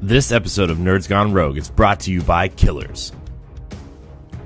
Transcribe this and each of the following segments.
This episode of Nerds Gone Rogue is brought to you by Killers.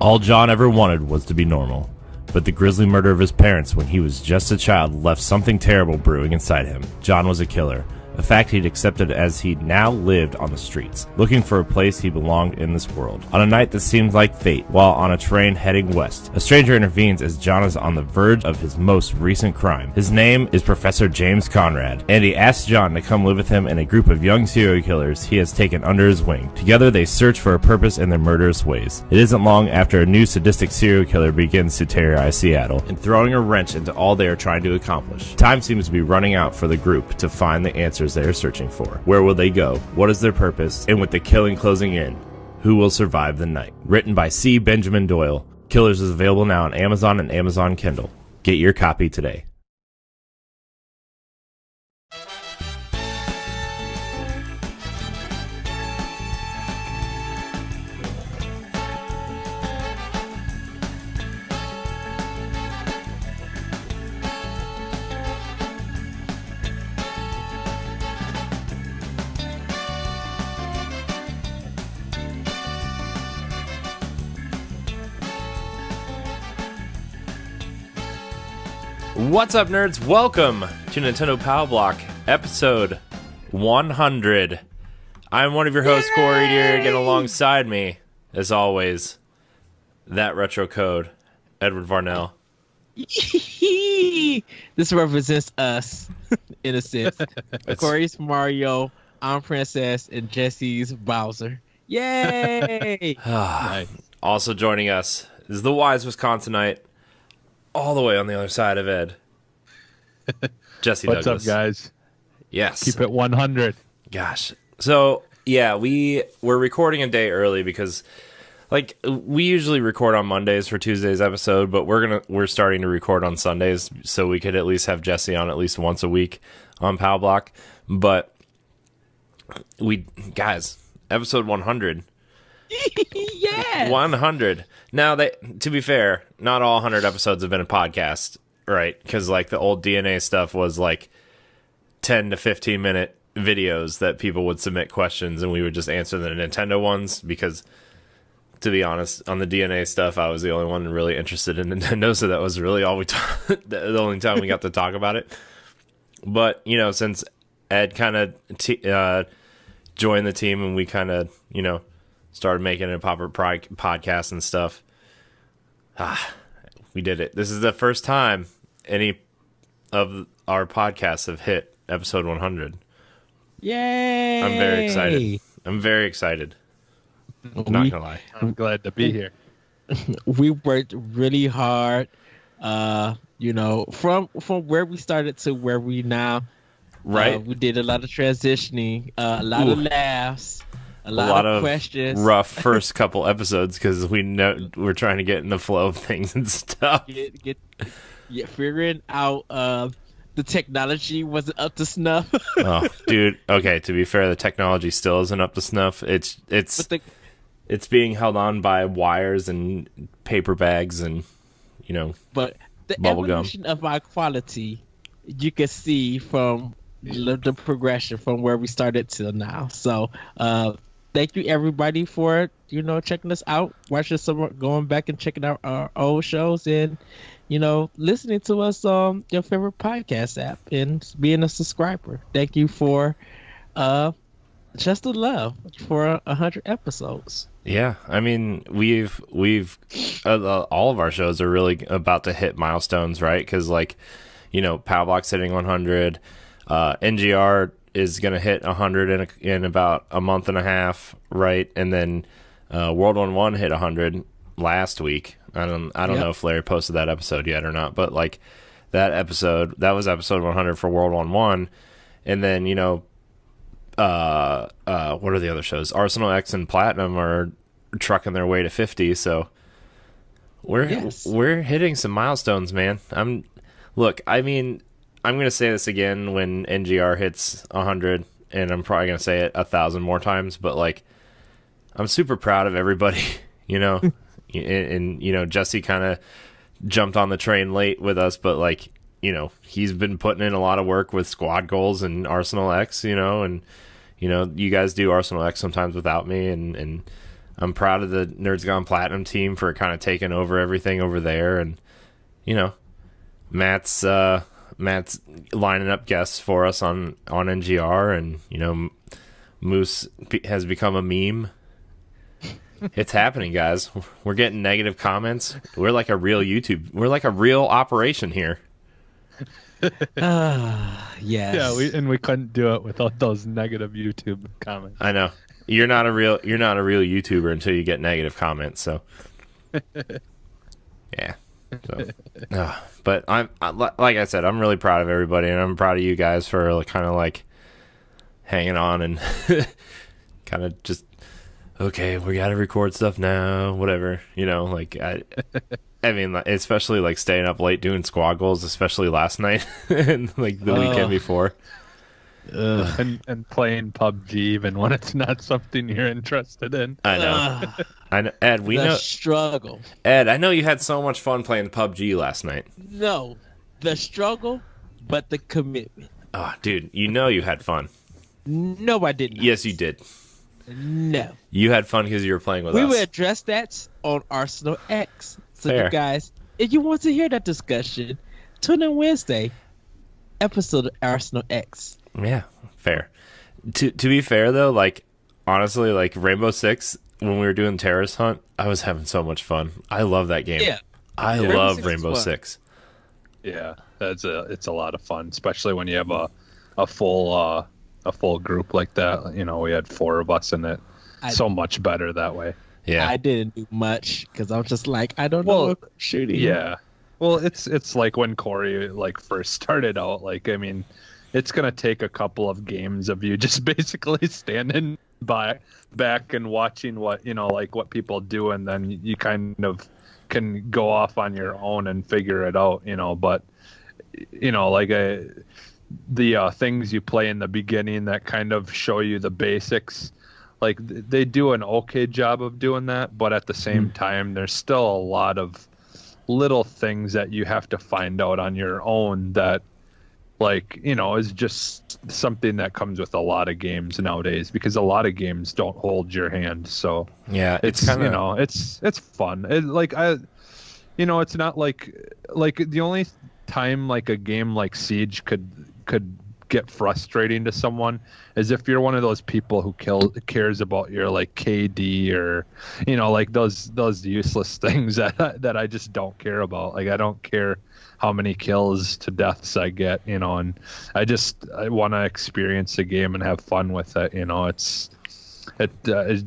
All John ever wanted was to be normal, but the grisly murder of his parents when he was just a child left something terrible brewing inside him. John was a killer, a fact he'd accepted as he now lived on the streets, looking for a place he belonged in this world. On a night that seemed like fate, while on a train heading west, a stranger intervenes as John is on the verge of his most recent crime. His name is Professor James Conrad, and he asks John to come live with him and a group of young serial killers he has taken under his wing. Together they search for a purpose in their murderous ways. It isn't long after a new sadistic serial killer begins to terrorize Seattle, and throwing a wrench into all they are trying to accomplish. Time seems to be running out for the group to find the answers they are searching for. Where will they go? What is their purpose? And with the killing closing in, who will survive the night? Written by C. Benjamin Doyle. Killers is available now on Amazon and Amazon Kindle. Get your copy today. What's up, nerds? Welcome to Nintendo Power Block, episode 100. I'm one of your hosts, Corey Deere, again alongside me, as always, that retro code, Edward Varnell. This represents us, in a sense. Corey's Mario, I'm Princess, and Jesse's Bowser. Yay! Nice. Also joining us is the wise Wisconsinite, all the way on the other side of Ed, Jesse What's Douglas. up, guys? Yes. Keep it 100. Gosh. So, yeah, we're recording a day early because, like, we usually record on Mondays for Tuesday's episode, but we're starting to record on Sundays so we could at least have Jesse on at least once a week on Power Block. But guys, episode 100. Yes! 100. Now, to be fair, not all 100 episodes have been a podcast, right? Because, like, the old DNA stuff was, like, 10 to 15-minute videos that people would submit questions, and we would just answer the Nintendo ones, because, to be honest, on the DNA stuff, I was the only one really interested in Nintendo, so that was really all the only time we got to talk about it. But, you know, since Ed kind of joined the team, and we kind of, you know, started making a proper podcast and stuff. We did it. This is the first time any of our podcasts have hit episode 100. Yay! I'm very excited. Not gonna lie. I'm glad to be here. We worked really hard, you know, from where we started to where we now. Right. We did a lot of transitioning, a lot of laughs. A lot of questions. Rough first couple episodes because we're trying to get in the flow of things and stuff. Figuring out the technology wasn't up to snuff. Oh, dude. Okay, to be fair, the technology still isn't up to snuff. It's being held on by wires and paper bags and, you know, but the bubble evolution gum of our quality, you can see from the progression from where we started till now. So, thank you everybody for, you know, checking us out, watching some, going back and checking out our old shows, and, you know, listening to us on your favorite podcast app and being a subscriber. Thank you for just the love for 100 episodes. Yeah, I mean, we've all of our shows are really about to hit milestones, right? Because, like, you know, Power Block's hitting 100, NGR is going to hit 100 in about a month and a half, right? And then World 1 hit 100 last week. I don't know if Larry posted that episode yet or not, but, like, that was episode 100 for World 1. And then, you know, what are the other shows? Arsenal X and Platinum are trucking their way to 50, so we're hitting some milestones, man. I'm going to say this again when NGR hits 100, and I'm probably going to say it 1,000 more times, but, like, I'm super proud of everybody, you know, and, you know, Jesse kind of jumped on the train late with us, but, like, you know, he's been putting in a lot of work with squad goals and Arsenal X, you know, and, you guys do Arsenal X sometimes without me, and I'm proud of the Nerds Gone Platinum team for kind of taking over everything over there, and Matt's lining up guests for us on NGR, and Moose has become a meme. It's happening, guys. We're getting negative comments. We're like a real We're like a real operation here. Yes. Yeah, we couldn't do it without those negative YouTube comments. I know. You're not a real YouTuber until you get negative comments. So, yeah. So, but like I said, I'm really proud of everybody, and I'm proud of you guys for kind of like hanging on and kind of just, okay, we got to record stuff now, whatever, I mean, especially like staying up late doing squad goals, especially last night and like the weekend before. And playing PUBG even when it's not something you're interested in. I know. I know. Ed, the struggle. Ed, I know you had so much fun playing PUBG last night. No, the struggle, but the commitment. Oh, dude, you had fun. No, I didn't. Yes, you did. No. You had fun because you were playing with us. We will address that on Arsenal X. So Fair. you guys, if you want to hear that discussion, tune in Wednesday, episode of Arsenal X. Yeah, fair. To be fair though, like honestly, like Rainbow Six, when we were doing Terrorist Hunt, I was having so much fun. I love that game. Yeah. I love Rainbow Six. Yeah, it's a lot of fun, especially when you have a full group like that. We had 4 of us in it. So much better that way. Yeah. I didn't do much because I was just like, I don't know what shooting. Yeah. Well, it's like when Corey first started out. I mean, it's gonna take a couple of games of you just basically standing back and watching what what people do, and then you kind of can go off on your own and figure it out. But the things you play in the beginning that kind of show you the basics. They do an okay job of doing that, but at the same time, there's still a lot of little things that you have to find out on your own that, is just something that comes with a lot of games nowadays, because a lot of games don't hold your hand. So yeah, it's kind of it's fun. It's not like the only time a game like Siege could get frustrating to someone is if you're one of those people who cares about your KD or those useless things that I just don't care about. I don't care how many kills to deaths I get, and I want to experience the game and have fun with it. It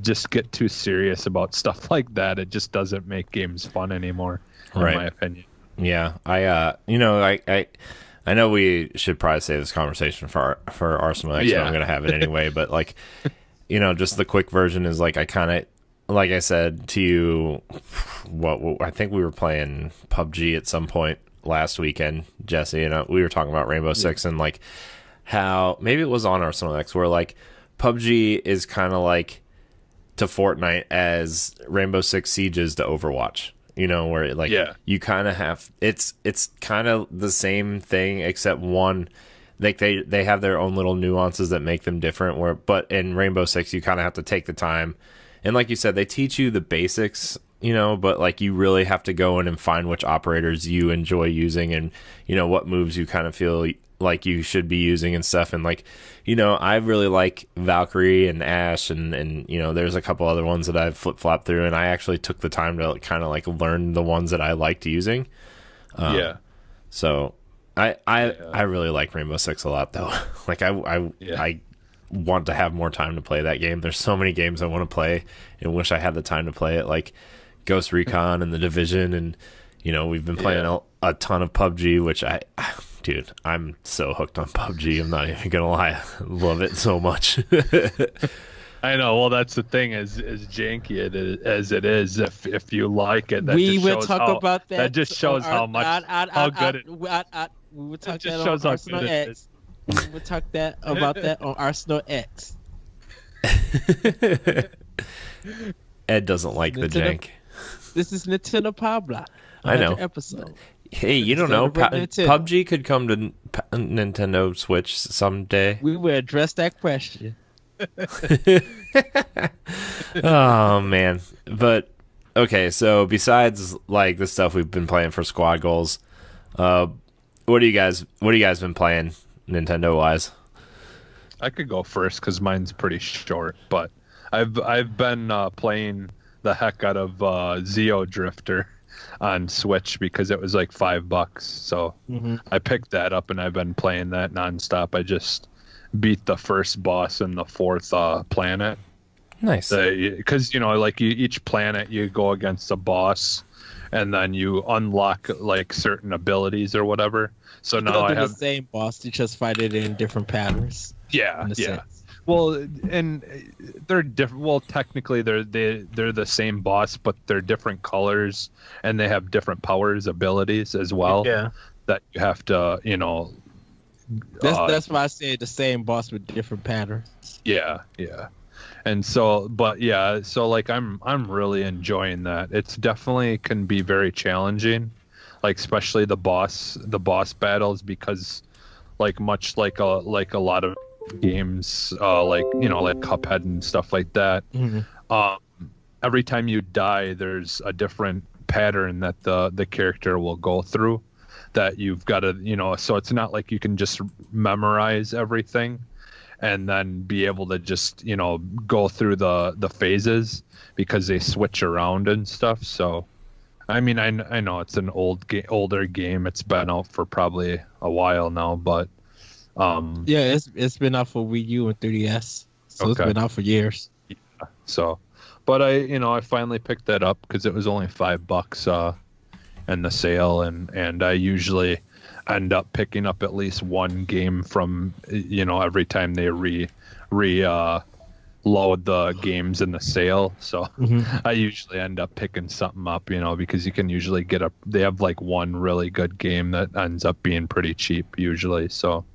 just get too serious about stuff like that. It just doesn't make games fun anymore, in my opinion. Yeah, I know we should probably save this conversation for Arsenal X, but I'm going to have it anyway. But, just the quick version is, I kind of, like I said to you, I think we were playing PUBG at some point last weekend, Jesse, and we were talking about Rainbow Six and, how, maybe it was on Arsenal X, where, PUBG is kind of to Fortnite as Rainbow Six Siege is to Overwatch. Where you kind of have it's kind of the same thing, except one, they have their own little nuances that make them different. But in Rainbow Six, you kind of have to take the time, and like you said, they teach you the basics, but you really have to go in and find which operators you enjoy using, and what moves you kind of feel like you should be using and stuff. And I really like Valkyrie and Ashe, and there's a couple other ones that I've flip-flopped through, and I actually took the time to kind of learn the ones that I liked using. So I really like Rainbow Six a lot, though. I want to have more time to play that game. There's so many games I want to play and wish I had the time to play it, like Ghost Recon and The Division, and we've been playing a ton of PUBG, which dude, I'm so hooked on PUBG. I'm not even gonna lie, I love it so much. I know. Well, that's the thing. As janky as it is, if you like it, that we just will shows talk how, about that. That just shows how much how good it. We will talk just that shows on how Arsenal good it X. We will talk about that on Arsenal X. Ed doesn't like the jank. This is Nintendo Pablo. I know. Episode. Hey, you don't know. PUBG could come to Nintendo Switch someday. We will address that question. Oh man. But okay, so besides like the stuff we've been playing for squad goals, what do you guys been playing Nintendo wise? I could go first because mine's pretty short, but I've been playing the heck out of Zeo Drifter on Switch because it was like $5. So I picked that up and I've been playing that nonstop. I just beat the first boss in the fourth planet. Nice. Because each planet you go against a boss, and then you unlock like certain abilities or whatever. So now I have the same boss. You just fight it in different patterns. Yeah. Well, and they're different. Well, technically they're the same boss, but they're different colors, and they have different powers, abilities as well. Yeah. That you have to, That's why I say the same boss with different patterns. Yeah. And so, but yeah, so like I'm really enjoying that. It's definitely can be very challenging, like especially the boss battles, because like much like a lot of games, like Cuphead and stuff like that. Every time you die, there's a different pattern that the character will go through that you've got to, so it's not like you can just memorize everything and then be able to just go through the phases, because they switch around and stuff. So I mean, I know it's an older game. It's been out for probably a while now, but yeah, it's been out for Wii U and 3DS, so It's been out for years. Yeah. So, but I finally picked that up because it was only $5 in the sale, and I usually end up picking up at least one game from every time they load the games in the sale. So I usually end up picking something up, because you can usually they have like one really good game that ends up being pretty cheap usually. So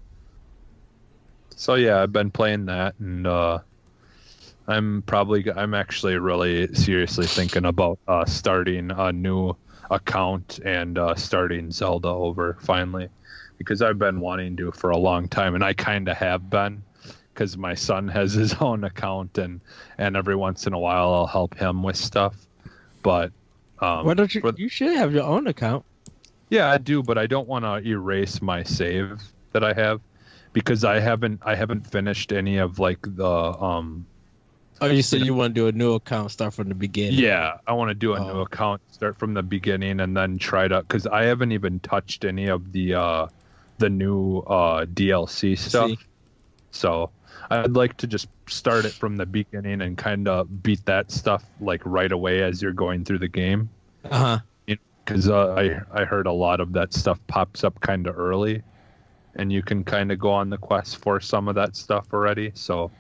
yeah, I've been playing that, and I'm actually really seriously thinking about starting a new account and starting Zelda over finally, because I've been wanting to for a long time, and I kind of have been, because my son has his own account, and every once in a while I'll help him with stuff. But why don't you? You should have your own account. Yeah, I do, but I don't want to erase my save that I have, because I haven't finished any of like the Oh, you said you want to do a new account, start from the beginning. Yeah, I want to do a new account, start from the beginning, and then try to, because I haven't even touched any of the new DLC stuff. So I'd like to just start it from the beginning and kind of beat that stuff like right away as you're going through the game. Because I heard a lot of that stuff pops up kind of early, and you can kind of go on the quest for some of that stuff already. So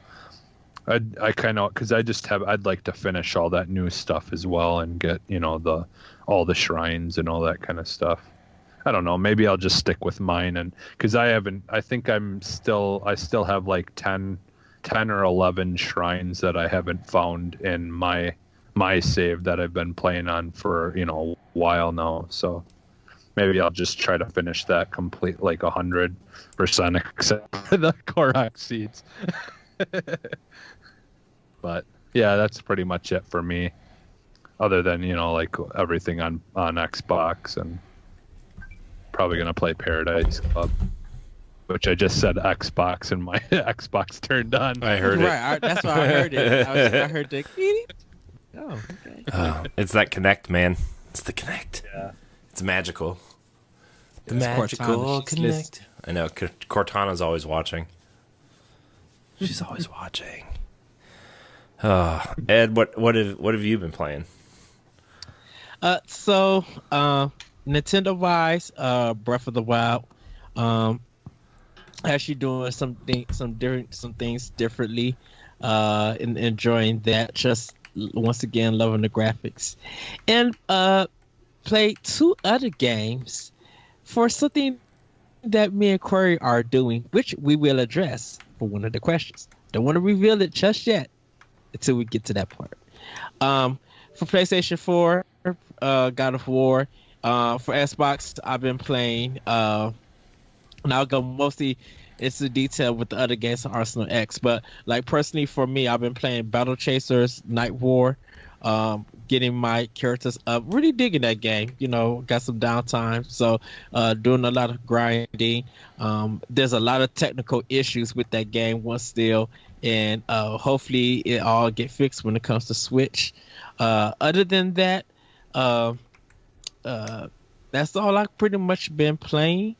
I kind of, because I'd like to finish all that new stuff as well, and get all the shrines and all that kind of stuff. I don't know, maybe I'll just stick with mine, and because I still have like 10 or 11 shrines that I haven't found in my save that I've been playing on for a while now. So maybe I'll just try to finish that complete, like 100%, except for the Korok seeds. But yeah, that's pretty much it for me, other than like everything on Xbox, and probably gonna play Paradise Club, which I just said Xbox and my Xbox turned on. I heard it. Right, that's why I heard it. I heard the. Oh, okay. It's that Connect, man. It's the Connect. Yeah, it's magical. The It's magical Cortana. Connect. I know. Cortana's always watching. She's always watching. Ed, what have you been playing? So Nintendo wise, Breath of the Wild, actually doing some things differently, and enjoying that. Just once again, loving the graphics, and played 2 other games for something that me and Corey are doing, which we will address for one of the questions. Don't want to reveal it just yet until we get to that part. For PlayStation 4, God of War. For Xbox, I've been playing. And I'll go mostly it's the detail with the other games on Arsenal X. But like personally for me, I've been playing Battle Chasers, Night War, getting my characters up. Really digging that game. You know, got some downtime, so doing a lot of grinding. There's a lot of technical issues with that game once still, and hopefully it all get fixed when it comes to Switch. Other than that, that's all I've pretty much been playing.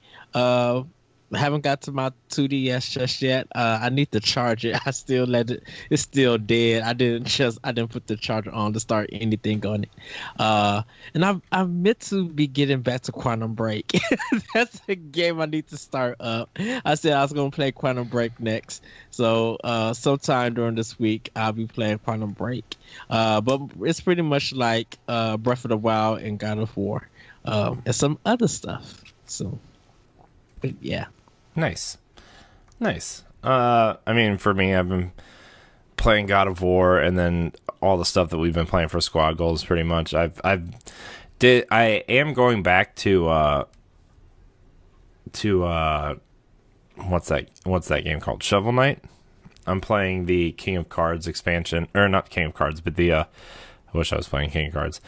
I haven't got to my 2DS just yet. I need to charge it. I still let it. It's still dead. I didn't put the charger on to start anything on it. And I meant to be getting back to Quantum Break. That's a game I need to start up. I said I was gonna play Quantum Break next. So sometime during this week I'll be playing Quantum Break. But it's pretty much like Breath of the Wild and God of War, and some other stuff. So yeah. Nice. I mean, for me, I've been playing God of War, and then all the stuff that we've been playing for Squad Goals. Pretty much, I am going back to what's that game called? Shovel Knight. I'm playing the King of Cards expansion, or not King of Cards, but I wish I was playing King of Cards.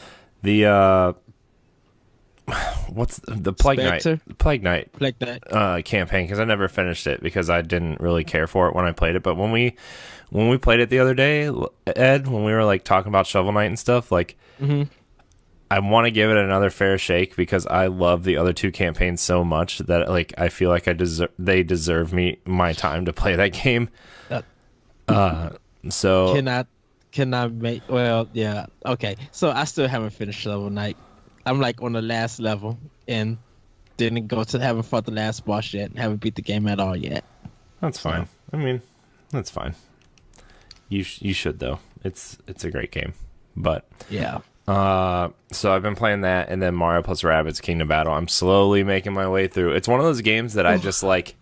The what's the Plague Knight campaign, because I never finished it because I didn't really care for it when I played it. But when we played it the other day, Ed, when we were like talking about Shovel Knight and stuff, like I want to give it another fair shake because I love the other two campaigns so much that like I feel like they deserve my time to play that game. So can I make, well, yeah, okay. So I still haven't finished Shovel Knight. I'm like on the last level and haven't fought the last boss yet. Haven't beat the game at all yet. That's fine. I mean, that's fine. You should though. It's a great game. But yeah. So I've been playing that, and then Mario plus Rabbids Kingdom Battle. I'm slowly making my way through. It's one of those games that I just like.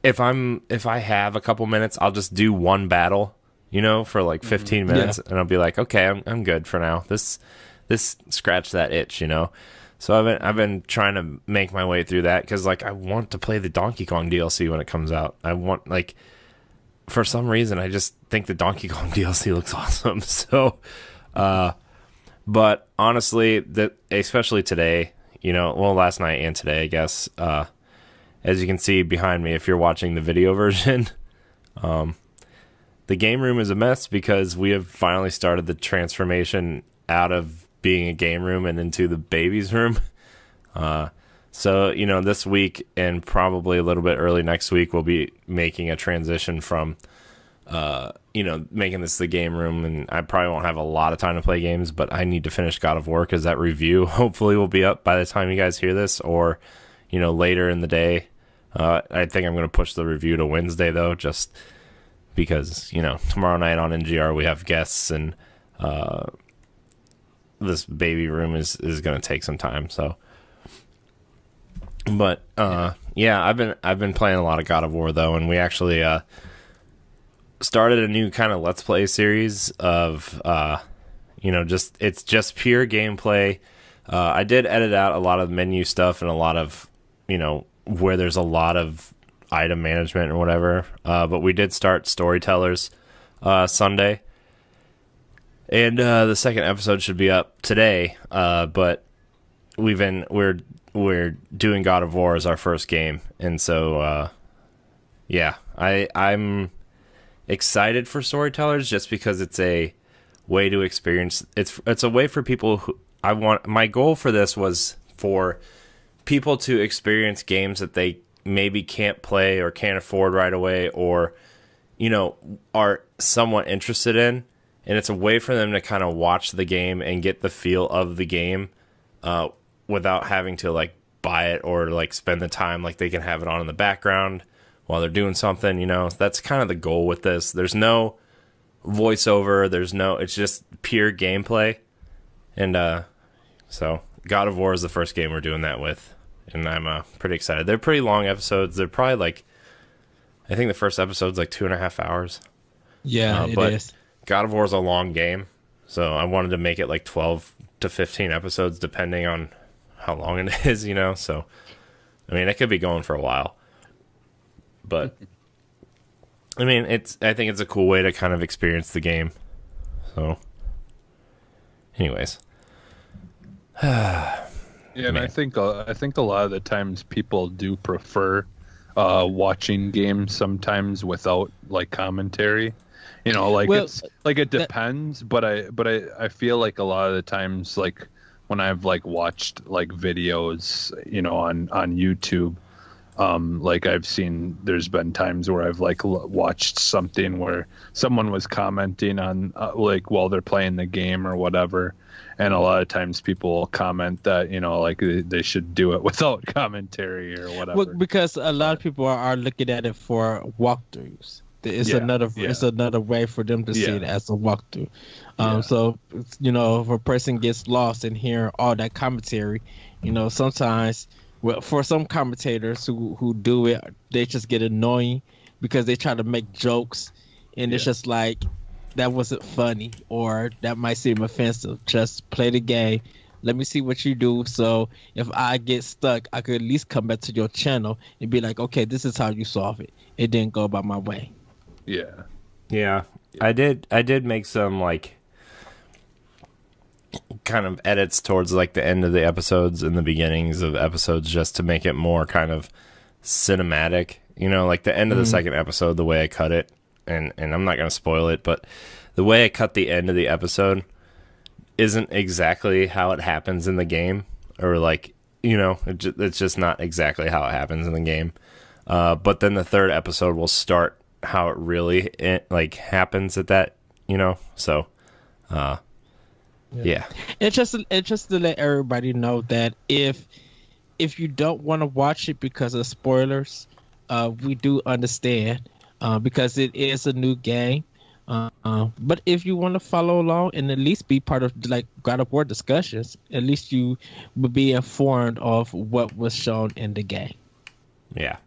If I have a couple minutes, I'll just do one battle, for like 15 minutes, and I'll be like, okay, I'm good for now. This scratch that itch, So I've been trying to make my way through that because like I want to play the Donkey Kong DLC when it comes out. I want, like, for some reason I just think the Donkey Kong DLC looks awesome. So, but honestly, especially today, last night and today, I guess. As you can see behind me, if you're watching the video version, the game room is a mess because we have finally started the transformation out of being a game room and into the baby's room. So, this week and probably a little bit early next week, we'll be making a transition from, making this the game room. And I probably won't have a lot of time to play games, but I need to finish God of War because that review hopefully will be up by the time you guys hear this, or, later in the day. I think I'm going to push the review to Wednesday though, just because, tomorrow night on NGR we have guests, and, this baby room is going to take some time. So, but yeah, I've been playing a lot of God of War though, and we actually started a new kind of Let's Play series of it's just pure gameplay. I did edit out a lot of menu stuff and a lot of where there's a lot of item management or whatever. But we did start Storytellers Sunday. And the second episode should be up today, but we're doing God of War as our first game, and so yeah, I'm excited for Storytellers just because it's a way to experience. It's a way for people who my goal for this was for people to experience games that they maybe can't play or can't afford right away, or are somewhat interested in. And it's a way for them to kind of watch the game and get the feel of the game without having to like buy it or like spend the time. Like they can have it on in the background while they're doing something. That's kind of the goal with this. There's no voiceover. It's just pure gameplay. And so God of War is the first game we're doing that with. And I'm pretty excited. They're pretty long episodes. They're probably like, I think the first episode's like 2.5 hours. Yeah, it is. God of War is a long game, so I wanted to make it like 12 to 15 episodes, depending on how long it is, So, I mean, it could be going for a while. But I mean, I think it's a cool way to kind of experience the game. So, anyways. Yeah, and I think a lot of the times people do prefer watching games sometimes without like commentary. You know, like it's like it depends, but I feel like a lot of the times, like when I've like watched like videos, you know, on YouTube, like I've seen there's been times where I've like watched something where someone was commenting on like while they're playing the game or whatever. And a lot of times people will comment that, you know, like they should do it without commentary or whatever. Well, because a lot of people are looking at it for walkthroughs. It's another way for them to see it as a walkthrough. So, you know, if a person gets lost and hear all that commentary, you know, sometimes, well, for some commentators who do it, they just get annoying because they try to make jokes, and it's just like, that wasn't funny, or that might seem offensive. Just play the game. Let me see what you do. So if I get stuck, I could at least come back to your channel and be like, okay, this is how you solve it. It didn't go by my way. Yeah. I did make some like kind of edits towards like the end of the episodes and the beginnings of episodes just to make it more kind of cinematic. You know, like the end of the second episode, the way I cut it. And I'm not going to spoil it, but the way I cut the end of the episode isn't exactly how it happens in the game, or like, you know, it's just not exactly how it happens in the game. But then the third episode will start how it really like happens at that, you know. So, yeah. It's just to let everybody know that if you don't want to watch it because of spoilers, we do understand. Because it is a new game. But if you want to follow along and at least be part of like God of War discussions, at least you will be informed of what was shown in the game. Yeah.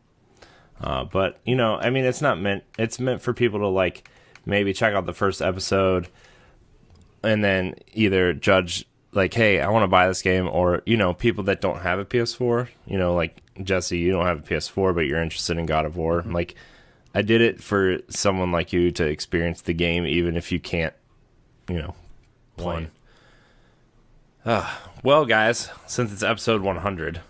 But, you know, I mean, it's meant for people to like maybe check out the first episode and then either judge like, hey, I want to buy this game, or, you know, people that don't have a PS4, you know, like Jesse, you don't have a PS4, but you're interested in God of War. Like, I did it for someone like you to experience the game, even if you can't, you know, play. Well, guys, since it's episode 100,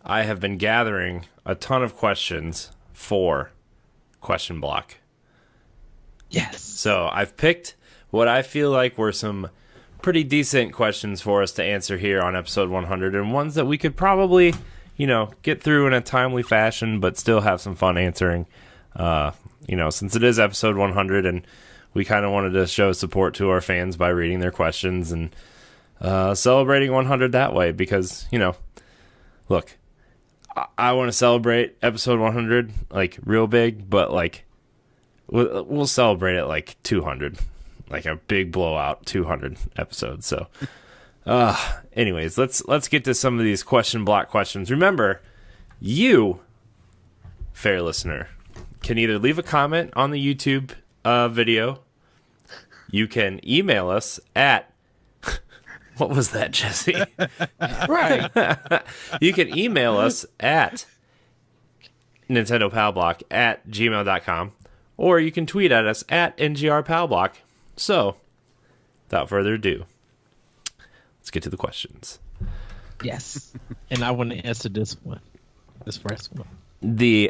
I have been gathering a ton of questions for Question Block. Yes. So I've picked what I feel like were some pretty decent questions for us to answer here on episode 100, and ones that we could probably, you know, get through in a timely fashion, but still have some fun answering. You know, since it is episode 100, and we kind of wanted to show support to our fans by reading their questions and celebrating 100 that way, because, you know, look, I want to celebrate episode 100 like real big, but like we'll celebrate it like 200, like a big blowout 200 episodes. So. Anyways, let's get to some of these question block questions. Remember, you, fair listener, can either leave a comment on the YouTube video. You can email us at what was that, Jesse? Right. You can email us at nintendopalblock@gmail.com, or you can tweet at us at NGRPalblock. So, without further ado, let's get to the questions. Yes. And I want to answer this first one.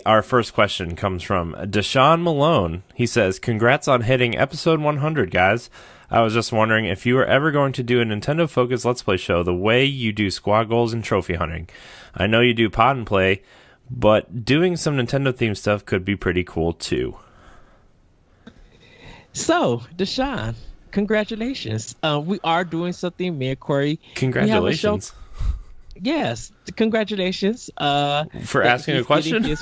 Our first question comes from Deshaun Malone. He says, "Congrats on hitting episode 100, guys. I was just wondering if you were ever going to do a Nintendo Focus Let's Play show the way you do squad goals and trophy hunting. I know you do pod and play, but doing some Nintendo themed stuff could be pretty cool too." So, Deshaun, congratulations. We are doing something, me and Corey. Congratulations. Yes, congratulations. For asking a question?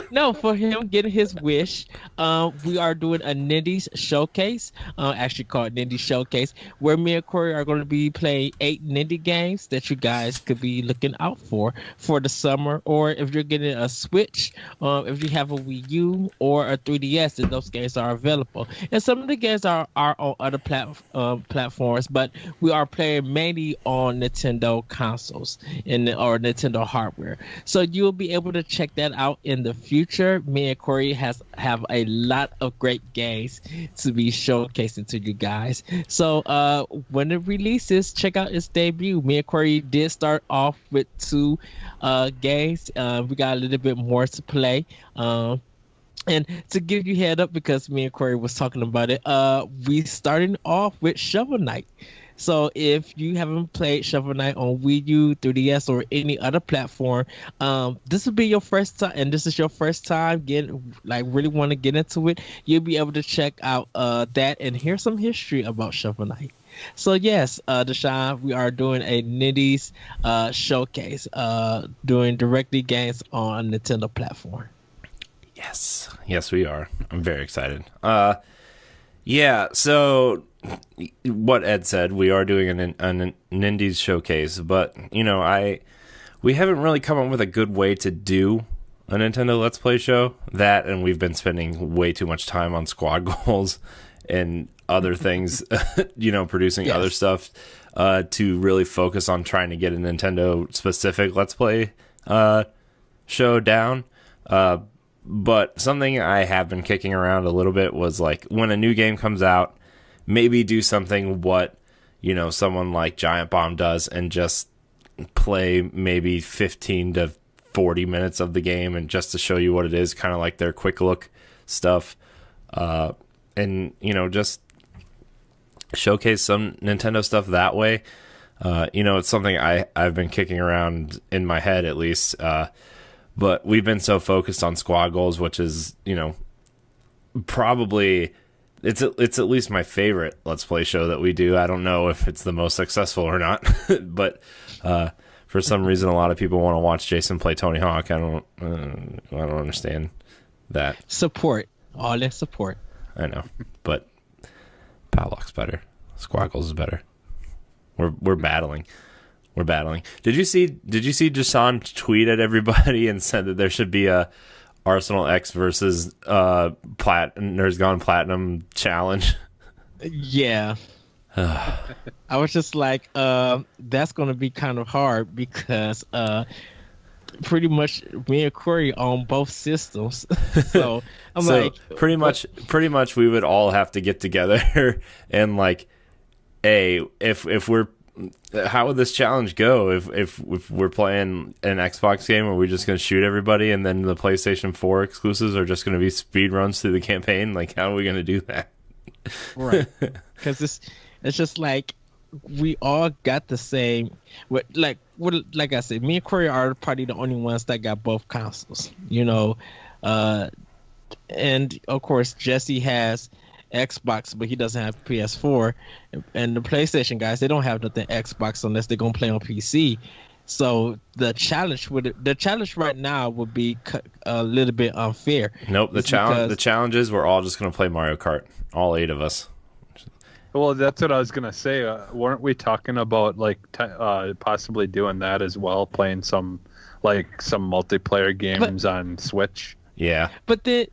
No, for him getting his wish. We are doing a Nindies showcase, actually called Nindy Showcase, where me and Corey are going to be playing 8 Nindy games that you guys could be looking out for the summer. Or if you're getting a Switch, if you have a Wii U or a 3DS, then those games are available. And some of the games are on other platforms, but we are playing mainly on Nintendo consoles or Nintendo hardware. So you'll be able to check that out in the future, me and Corey have a lot of great games to be showcasing to you guys. So when it releases, check out its debut. Me and Corey did start off with 2 games. We got a little bit more to play. And to give you head up, because me and Corey was talking about it, we starting off with Shovel Knight. So if you haven't played Shovel Knight on Wii U, 3DS, or any other platform, this will be your first time, and this is your first time really want to get into it, you'll be able to check out that and hear some history about Shovel Knight. So yes, Deshaun, we are doing a Nindies showcase, doing directly games on a Nintendo platform. Yes, we are. I'm very excited. Yeah, so what Ed said, we are doing an Nindies showcase, but we haven't really come up with a good way to do a Nintendo Let's Play show. That, and we've been spending way too much time on squad goals and other things, producing other stuff, to really focus on trying to get a Nintendo specific Let's Play show down. But something I have been kicking around a little bit was, like, when a new game comes out, maybe do something what, someone like Giant Bomb does and just play maybe 15 to 40 minutes of the game, and just to show you what it is, kind of like their quick look stuff. And, just showcase some Nintendo stuff that way. It's something I've been kicking around in my head, at least. But we've been so focused on squad goals, which is, probably it's at least my favorite Let's Play show that we do. I don't know if it's the most successful or not, but for some reason, a lot of people want to watch Jason play Tony Hawk. I don't understand that. Support, all that support. I know, but Pavlov's better. Squad goals is better. We're battling. We're battling. Did you see Jason tweet at everybody and said that there should be a Arsenal X versus Nerds Gone Platinum challenge? Yeah. I was just like, that's going to be kind of hard, because pretty much me and Corey on both systems. So pretty much we would all have to get together and, like, if we're, how would this challenge go? If we're playing an Xbox game, are we just going to shoot everybody, and then the PlayStation 4 exclusives are just going to be speed runs through the campaign? Like, how are we going to do that? Right. Because it's just like, we all got the same. Like I said, me and Corey are probably the only ones that got both consoles. And of course Jesse has Xbox, but he doesn't have PS4, and the PlayStation guys, they don't have nothing Xbox unless they're gonna play on PC. So the challenge right now would be a little bit unfair. Nope. The challenge is we're all just gonna play Mario Kart, all 8 of us. Well, that's what I was gonna say. Weren't we talking about possibly doing that as well, playing some multiplayer games on Switch? Yeah. But the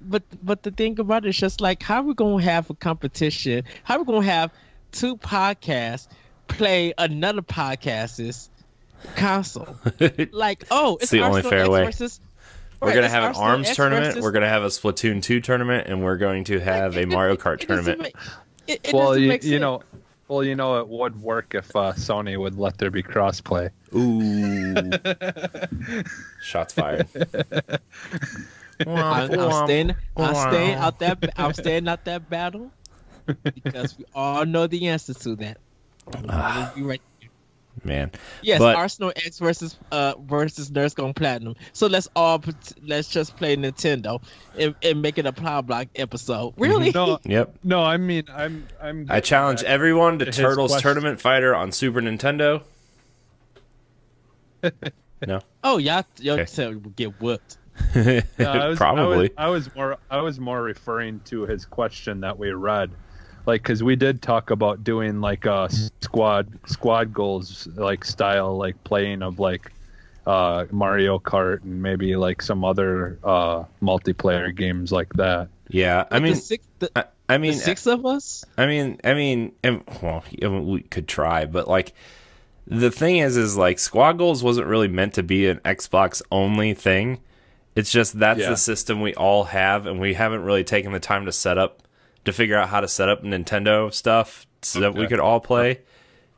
thing about it is just like, how are we gonna have a competition? How are we gonna have 2 podcasts play another podcast's console? Like, it's the only fair way. We're gonna have an Arsenal ARMS X tournament. versus... We're gonna have a Splatoon 2 tournament, and we're going to have a Mario Kart tournament. It it would work if Sony would let there be crossplay. Ooh. Shots fired. I'm staying out that battle, because we all know the answer to that. You right. Man. Yes, Arsenal X versus Nerds Gone Platinum. So let's just play Nintendo and make it a Power Block episode. Really? No. Yep. No, I mean I challenge everyone to Turtles Tournament Fighter on Super Nintendo. No. Oh, y'all would get whooped. Probably. I was more referring to his question that we read. Like, because we did talk about doing like a squad goals like style, like playing of like Mario Kart and maybe like some other multiplayer games like that. Yeah, I mean, the 6 of us. I mean, we could try, but like the thing is like squad goals wasn't really meant to be an Xbox only thing. It's just that's Yeah. the system we all have, and we haven't really taken the time to figure out how to set up Nintendo stuff so that we could all play,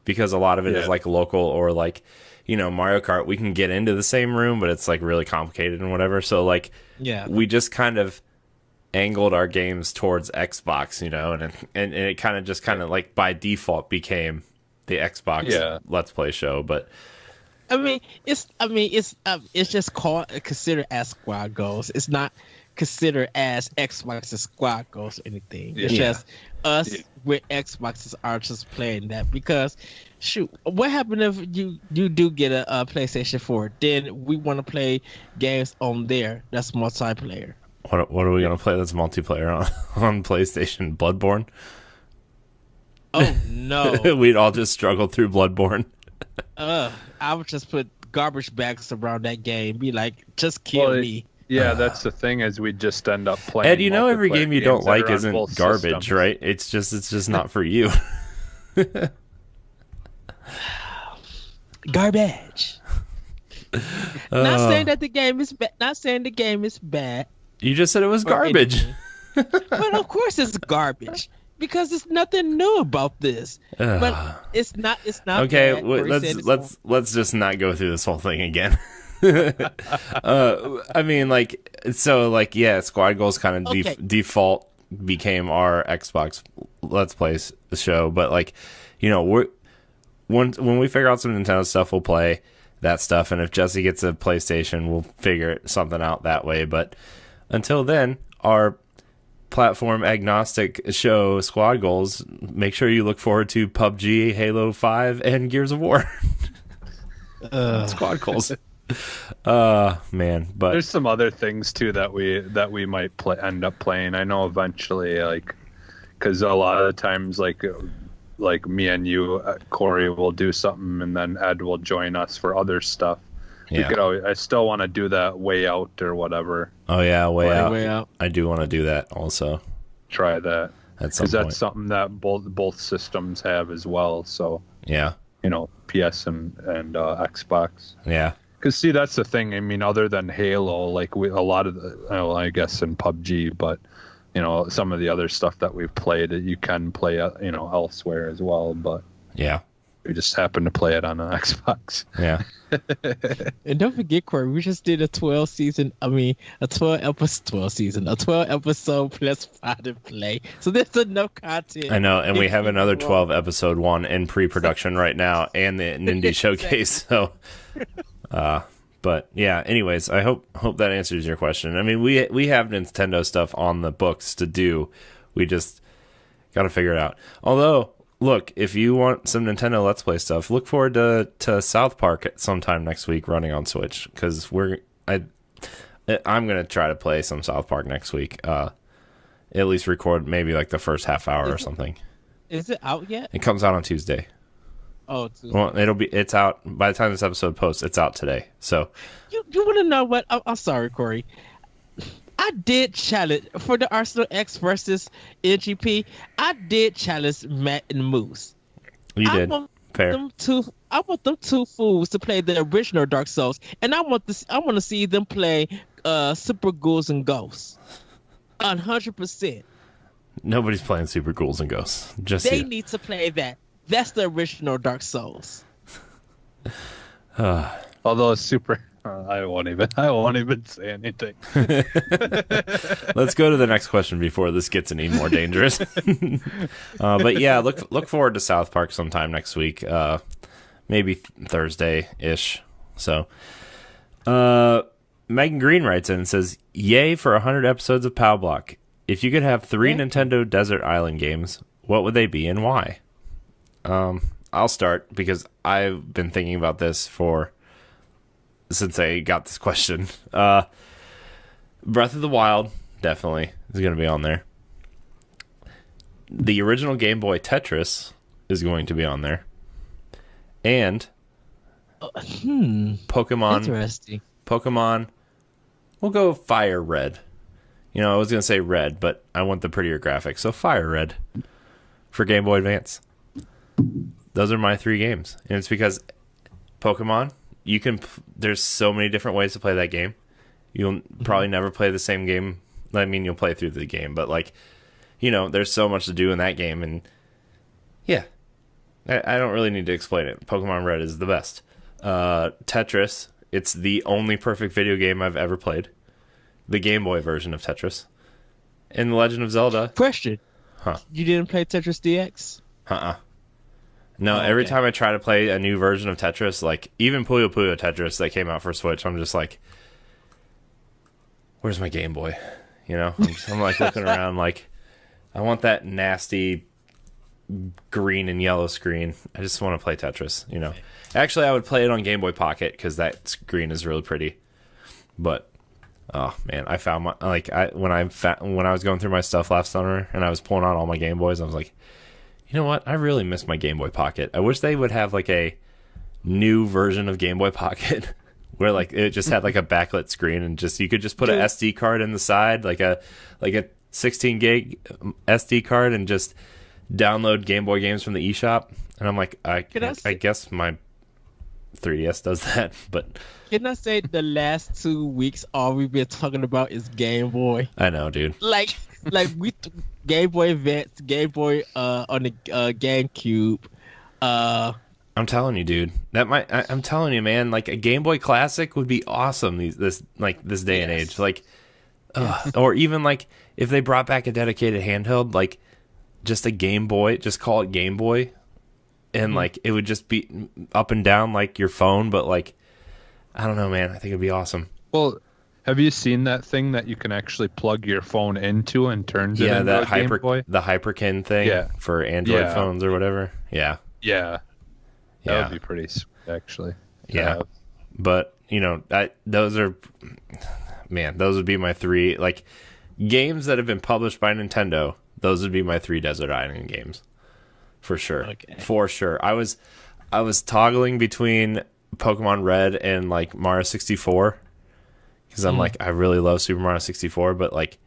because a lot of it is like local, or like, you know, Mario Kart, we can get into the same room, but it's like really complicated and whatever. So like, we just kind of angled our games towards Xbox, you know, and it kind of just like by default became the Xbox Let's Play show. But it's just considered as Squad Goals. It's not considered as Xbox's Squad Goals or anything. It's just us with Xbox's artists playing that, because shoot, what happened if you do get a PlayStation 4? Then we want to play games on there that's multiplayer. What are we gonna play that's multiplayer on PlayStation? Bloodborne? Oh no. We'd all just struggle through Bloodborne. I would just put garbage bags around that game, be like, just kill me. Yeah, that's the thing, is we just end up playing. Ed, you know, every game you don't like isn't garbage, systems. right? It's just not for you. Garbage. Not saying that the game is bad. Not saying the game is bad. You just said it was garbage. But of course it's garbage, because there's nothing new about this. But it's not. It's not. Okay, bad. let's just not go through this whole thing again. I mean, like, so, like, yeah, Squad Goals kind of default became our Xbox Let's Play show, but like, you know, when we figure out some Nintendo stuff, we'll play that stuff, and if Jesse gets a PlayStation, we'll figure something out that way. But until then, our platform agnostic show, Squad Goals, make sure you look forward to PUBG, Halo 5, and Gears of War. Squad Goals. Man, but there's some other things too that we might end up playing. I know eventually, like, because a lot of the times, like me and you, Corey, will do something, and then Ed will join us for other stuff. Yeah. I still want to do that Way Out or whatever. Oh yeah, Way Out. I do want to do that also. Try that, because that's something that both systems have as well. So yeah, you know, PS and Xbox. Yeah. Because see, that's the thing. I mean, other than Halo, like a lot of I guess in PUBG, but you know, some of the other stuff that we've played, you can play, you know, elsewhere as well. But yeah, we just happen to play it on an Xbox. Yeah. And don't forget, Corey, we just did a 12 episode plus 5 to play. So there's enough content. I know, and we have another 12 episode one in pre-production right now, and the Indie Showcase. So. But yeah, anyways, I hope that answers your question. I mean, we have Nintendo stuff on the books to do. We just got to figure it out. Although, look, if you want some Nintendo Let's Play stuff, look forward to South Park at sometime next week running on Switch, because I'm going to try to play some South Park next week. At least record maybe like the first half hour or something. Is it out yet? It comes out on Tuesday. Oh, Tuesday. Well, it's out by the time this episode posts. It's out today. So you want to know what? I'm sorry, Corey. I did challenge for the Arsenal X versus NGP. I did challenge Matt and Moose. You did. Fair. I want them two fools to play the original Dark Souls, and I want to see them play Super Ghouls and Ghosts. 100%. Nobody's playing Super Ghouls and Ghosts. Just they need to play that. That's the original Dark Souls. Although super, I won't even say anything. Let's go to the next question before this gets any more dangerous. But yeah, look forward to South Park sometime next week. Maybe Thursday ish. So, Megan Green writes in and says, "Yay for 100 episodes of POW Block. If you could have 3 Nintendo Desert Island games, what would they be and why?" I'll start because I've been thinking about this since I got this question. Breath of the Wild definitely is going to be on there. The original Game Boy Tetris is going to be on there, and Pokemon. Interesting. Pokemon. We'll go Fire Red. You know, I was going to say Red, but I want the prettier graphics, so Fire Red for Game Boy Advance. Those are my 3 games, and it's because Pokemon, there's so many different ways to play that game, You'll probably never play the same game. I mean, you'll play through the game, but like, you know, there's so much to do in that game, and yeah, I don't really need to explain it. Pokemon Red is the best. Tetris, it's the only perfect video game I've ever played. The Game Boy version of Tetris. And The Legend of Zelda. Question. Huh. You didn't play Tetris DX? No, Oh, every okay. time I try to play a new version of Tetris, like even Puyo Puyo Tetris that came out for Switch, I'm just like, where's my Game Boy? You know, I'm like looking around like, I want that nasty green and yellow screen. I just want to play Tetris, you know. Actually, I would play it on Game Boy Pocket because that screen is really pretty. But oh man, I found my when I was going through my stuff last summer and I was pulling out all my Game Boys, I was like, you know what? I really miss my Game Boy Pocket. I wish they would have like a new version of Game Boy Pocket where like it just had like a backlit screen and just you could just put an SD card in the side, like a 16 gig SD card, and just download Game Boy games from the eShop. And I'm like, I guess my 3DS does that, but Can I say the last 2 weeks all we've been talking about is Game Boy? I know, dude. Like Game Boy Advance, Game Boy on the GameCube. I'm telling you, dude. I'm telling you, man. Like a Game Boy Classic would be awesome. This day and age. Like, or even like if they brought back a dedicated handheld, like just a Game Boy, just call it Game Boy, and like it would just be up and down like your phone, but like I don't know, man. I think it'd be awesome. Well, have you seen that thing that you can actually plug your phone into and turns it into a Game Boy? The Hyperkin thing for Android phones or whatever. Yeah. That would be pretty sweet, actually. Yeah. But, you know, those would be my three, like, games that have been published by Nintendo. Those would be my 3 Desert Island games. For sure. Okay. For sure. I was toggling between Pokemon Red and, like, Mario 64. Because I'm like, I really love Super Mario 64, but, like,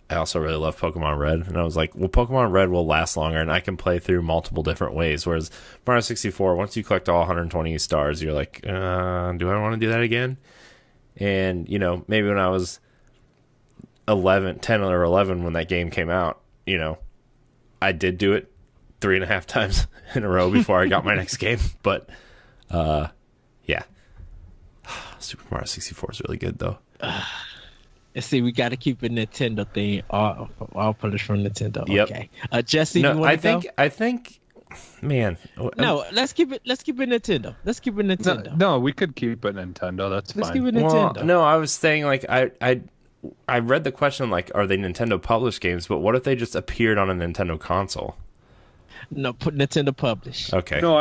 I also really love Pokemon Red. And I was like, well, Pokemon Red will last longer, and I can play through multiple different ways. Whereas Mario 64, once you collect all 120 stars, you're like, do I want to do that again? And, you know, maybe when I was 10 or 11 when that game came out, you know, I did do it 3.5 times in a row before I got my next game. But, yeah. Super Mario 64 is really good, though. Let's see, we got to keep a Nintendo thing. All published from Nintendo. Yep. Okay. Jesse, No, you want to go? I think, man. No, let's keep it Nintendo. Let's keep it Nintendo. No, we could keep it Nintendo. That's Let's fine. keep it Nintendo. Well, no, I was saying like I read the question like, are they Nintendo published games? But what if they just appeared on a Nintendo console? No, put Nintendo published. Okay. No,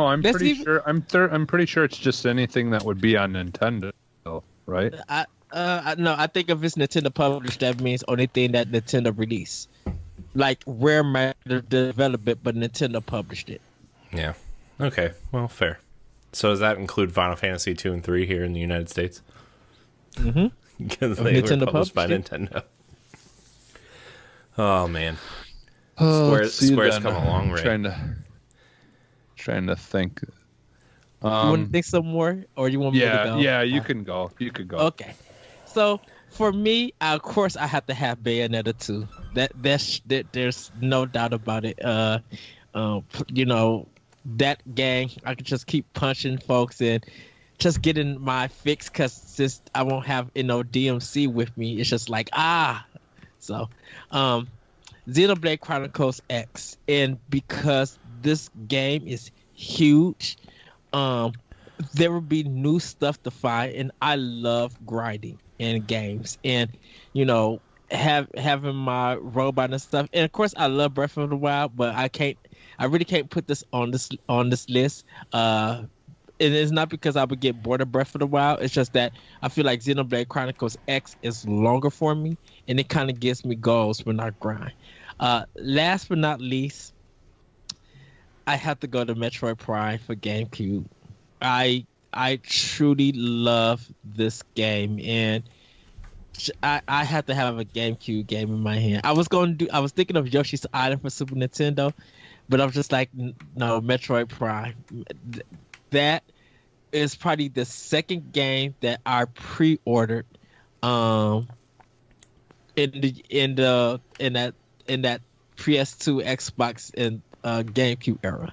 I'm Let's pretty leave- sure. I'm pretty sure it's just anything that would be on Nintendo, right? No, I think if it's Nintendo published, that means only thing that Nintendo released. Like Rare might develop it, but Nintendo published it. Yeah. Okay. Well, fair. So does that include Final Fantasy 2 and 3 here in the United States? Mm-hmm. Because they Nintendo were published by published Nintendo. Oh man. Let's see Square's then. come a long way. Trying to think. You want to think some more, or you want me to go? Yeah, you can go. You could go. Okay. So for me, of course, I have to have Bayonetta 2. There's no doubt about it. You know, that gang, I could just keep punching folks and just getting my fix because since I won't have DMC with me, it's just like So, Xenoblade Chronicles X, and because this game is huge, there will be new stuff to find, and I love grinding in games, and having my robot and stuff. And of course, I love Breath of the Wild, but I really can't put this on this list. And it's not because I would get bored of Breath of the Wild. It's just that I feel like Xenoblade Chronicles X is longer for me, and it kind of gives me goals when I grind. Last but not least, I have to go to Metroid Prime for GameCube. I truly love this game, and I had to have a GameCube game in my hand. I was thinking of Yoshi's Island for Super Nintendo, but I was just like, no, Metroid Prime. That is probably the second game that I pre-ordered um in that PS2, Xbox, and GameCube era.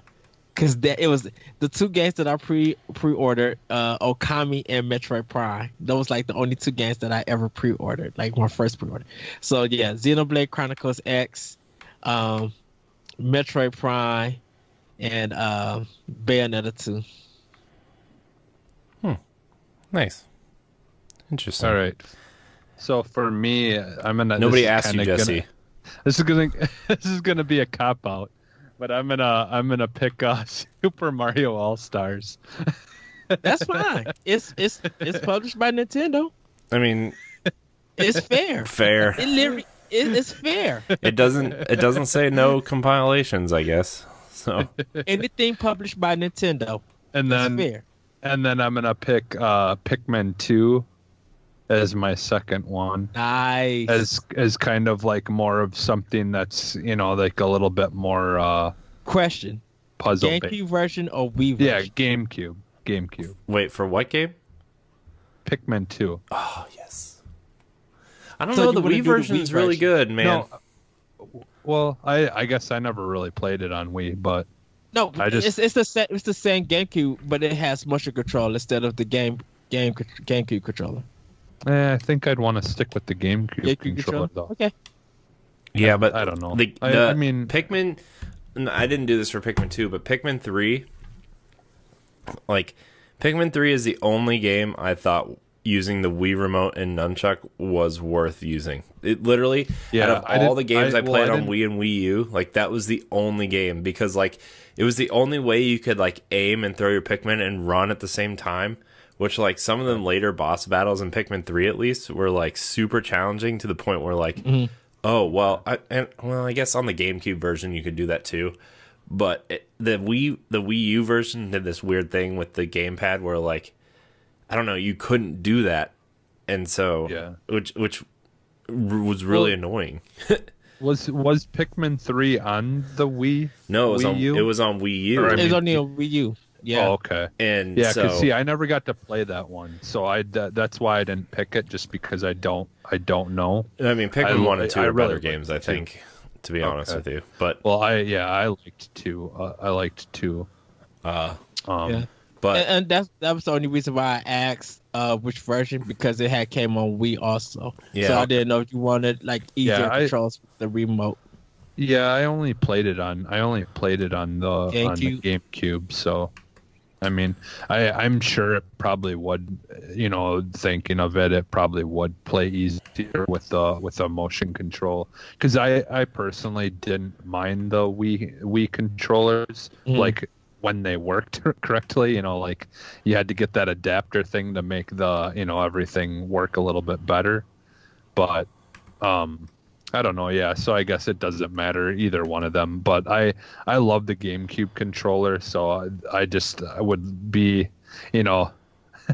Because it was the two games that I pre-ordered, Okami and Metroid Prime. Those like the only two games that I ever pre-ordered, like my first pre-order. So yeah, Xenoblade Chronicles X, Metroid Prime, and Bayonetta 2. Nice. Interesting. All right. So for me, I'm gonna. Nobody asked you, Jesse. This is gonna be a cop out, but I'm gonna pick Super Mario All Stars. That's fine. It's published by Nintendo. I mean, it's fair. Fair. It literally it's fair. It doesn't say no compilations, I guess. So Anything published by Nintendo, And it's then fair. and then I'm gonna pick Pikmin 2 as my second one. Nice. As kind of like more of something that's like a little bit more Question: puzzle GameCube based. version or Wii version? Yeah, GameCube. wait, for what game? Pikmin 2. Oh yes. I don't So know. you The wanna Wii do the version's Wii really version? good, man. No, well, I guess I never really played it on Wii, but No, I just- it's the same GameCube, but it has motion control instead of the GameCube controller. I think I'd want to stick with the GameCube controller though. Okay. Yeah, but I don't know. I I mean, Pikmin. I didn't do this for Pikmin 2, but Pikmin 3. Like, Pikmin 3 is the only game I thought using the Wii remote and nunchuck was worth using. It literally, Yeah, out of all the games I played on didn't- Wii and Wii U, like that was the only game because like it was the only way you could like aim and throw your Pikmin and run at the same time. Which like some of them later boss battles in Pikmin 3 at least were like super challenging to the point where like, oh well, I guess on the GameCube version you could do that too. But the Wii U version did this weird thing with the gamepad where like I don't know, you couldn't do that, and so Yeah. which was really annoying. was Pikmin 3 on the Wii? No, Wii U? it was on Wii U, Or, I It was mean- only on Wii U. Yeah. Oh, okay. and Yeah, so because see, I never got to play that one, so that's why I didn't pick it, just because I don't know. I mean Pikmin 1 and 2 I are really better games, I liked two. think, to be honest with you. But Well, I liked 2. I liked 2. Yeah. but And that was the only reason why I asked which version, because it had came on Wii also. Yeah. So I didn't know if you wanted like easier Yeah, controls with the remote. Yeah, I only played it on the GameCube. GameCube. So, I mean, I'm sure it probably would. Thinking of it, it probably would play easier with a motion control. Because I personally didn't mind the Wii controllers, like when they worked correctly. Like you had to get that adapter thing to make the everything work a little bit better. But I don't know, yeah, so I guess it doesn't matter either one of them, but I love the GameCube controller, so I would be,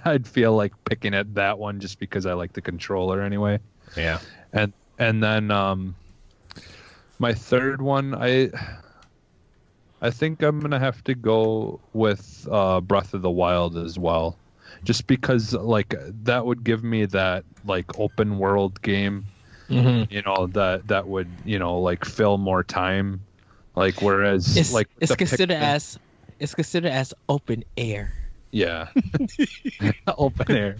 I'd feel like picking that one just because I like the controller anyway. yeah, And then my third one, I think I'm gonna have to go with Breath of the Wild as well, just because like that would give me that like open world game. That would like fill more time, like whereas It's like it's the considered Pikmin- as open air. yeah open air.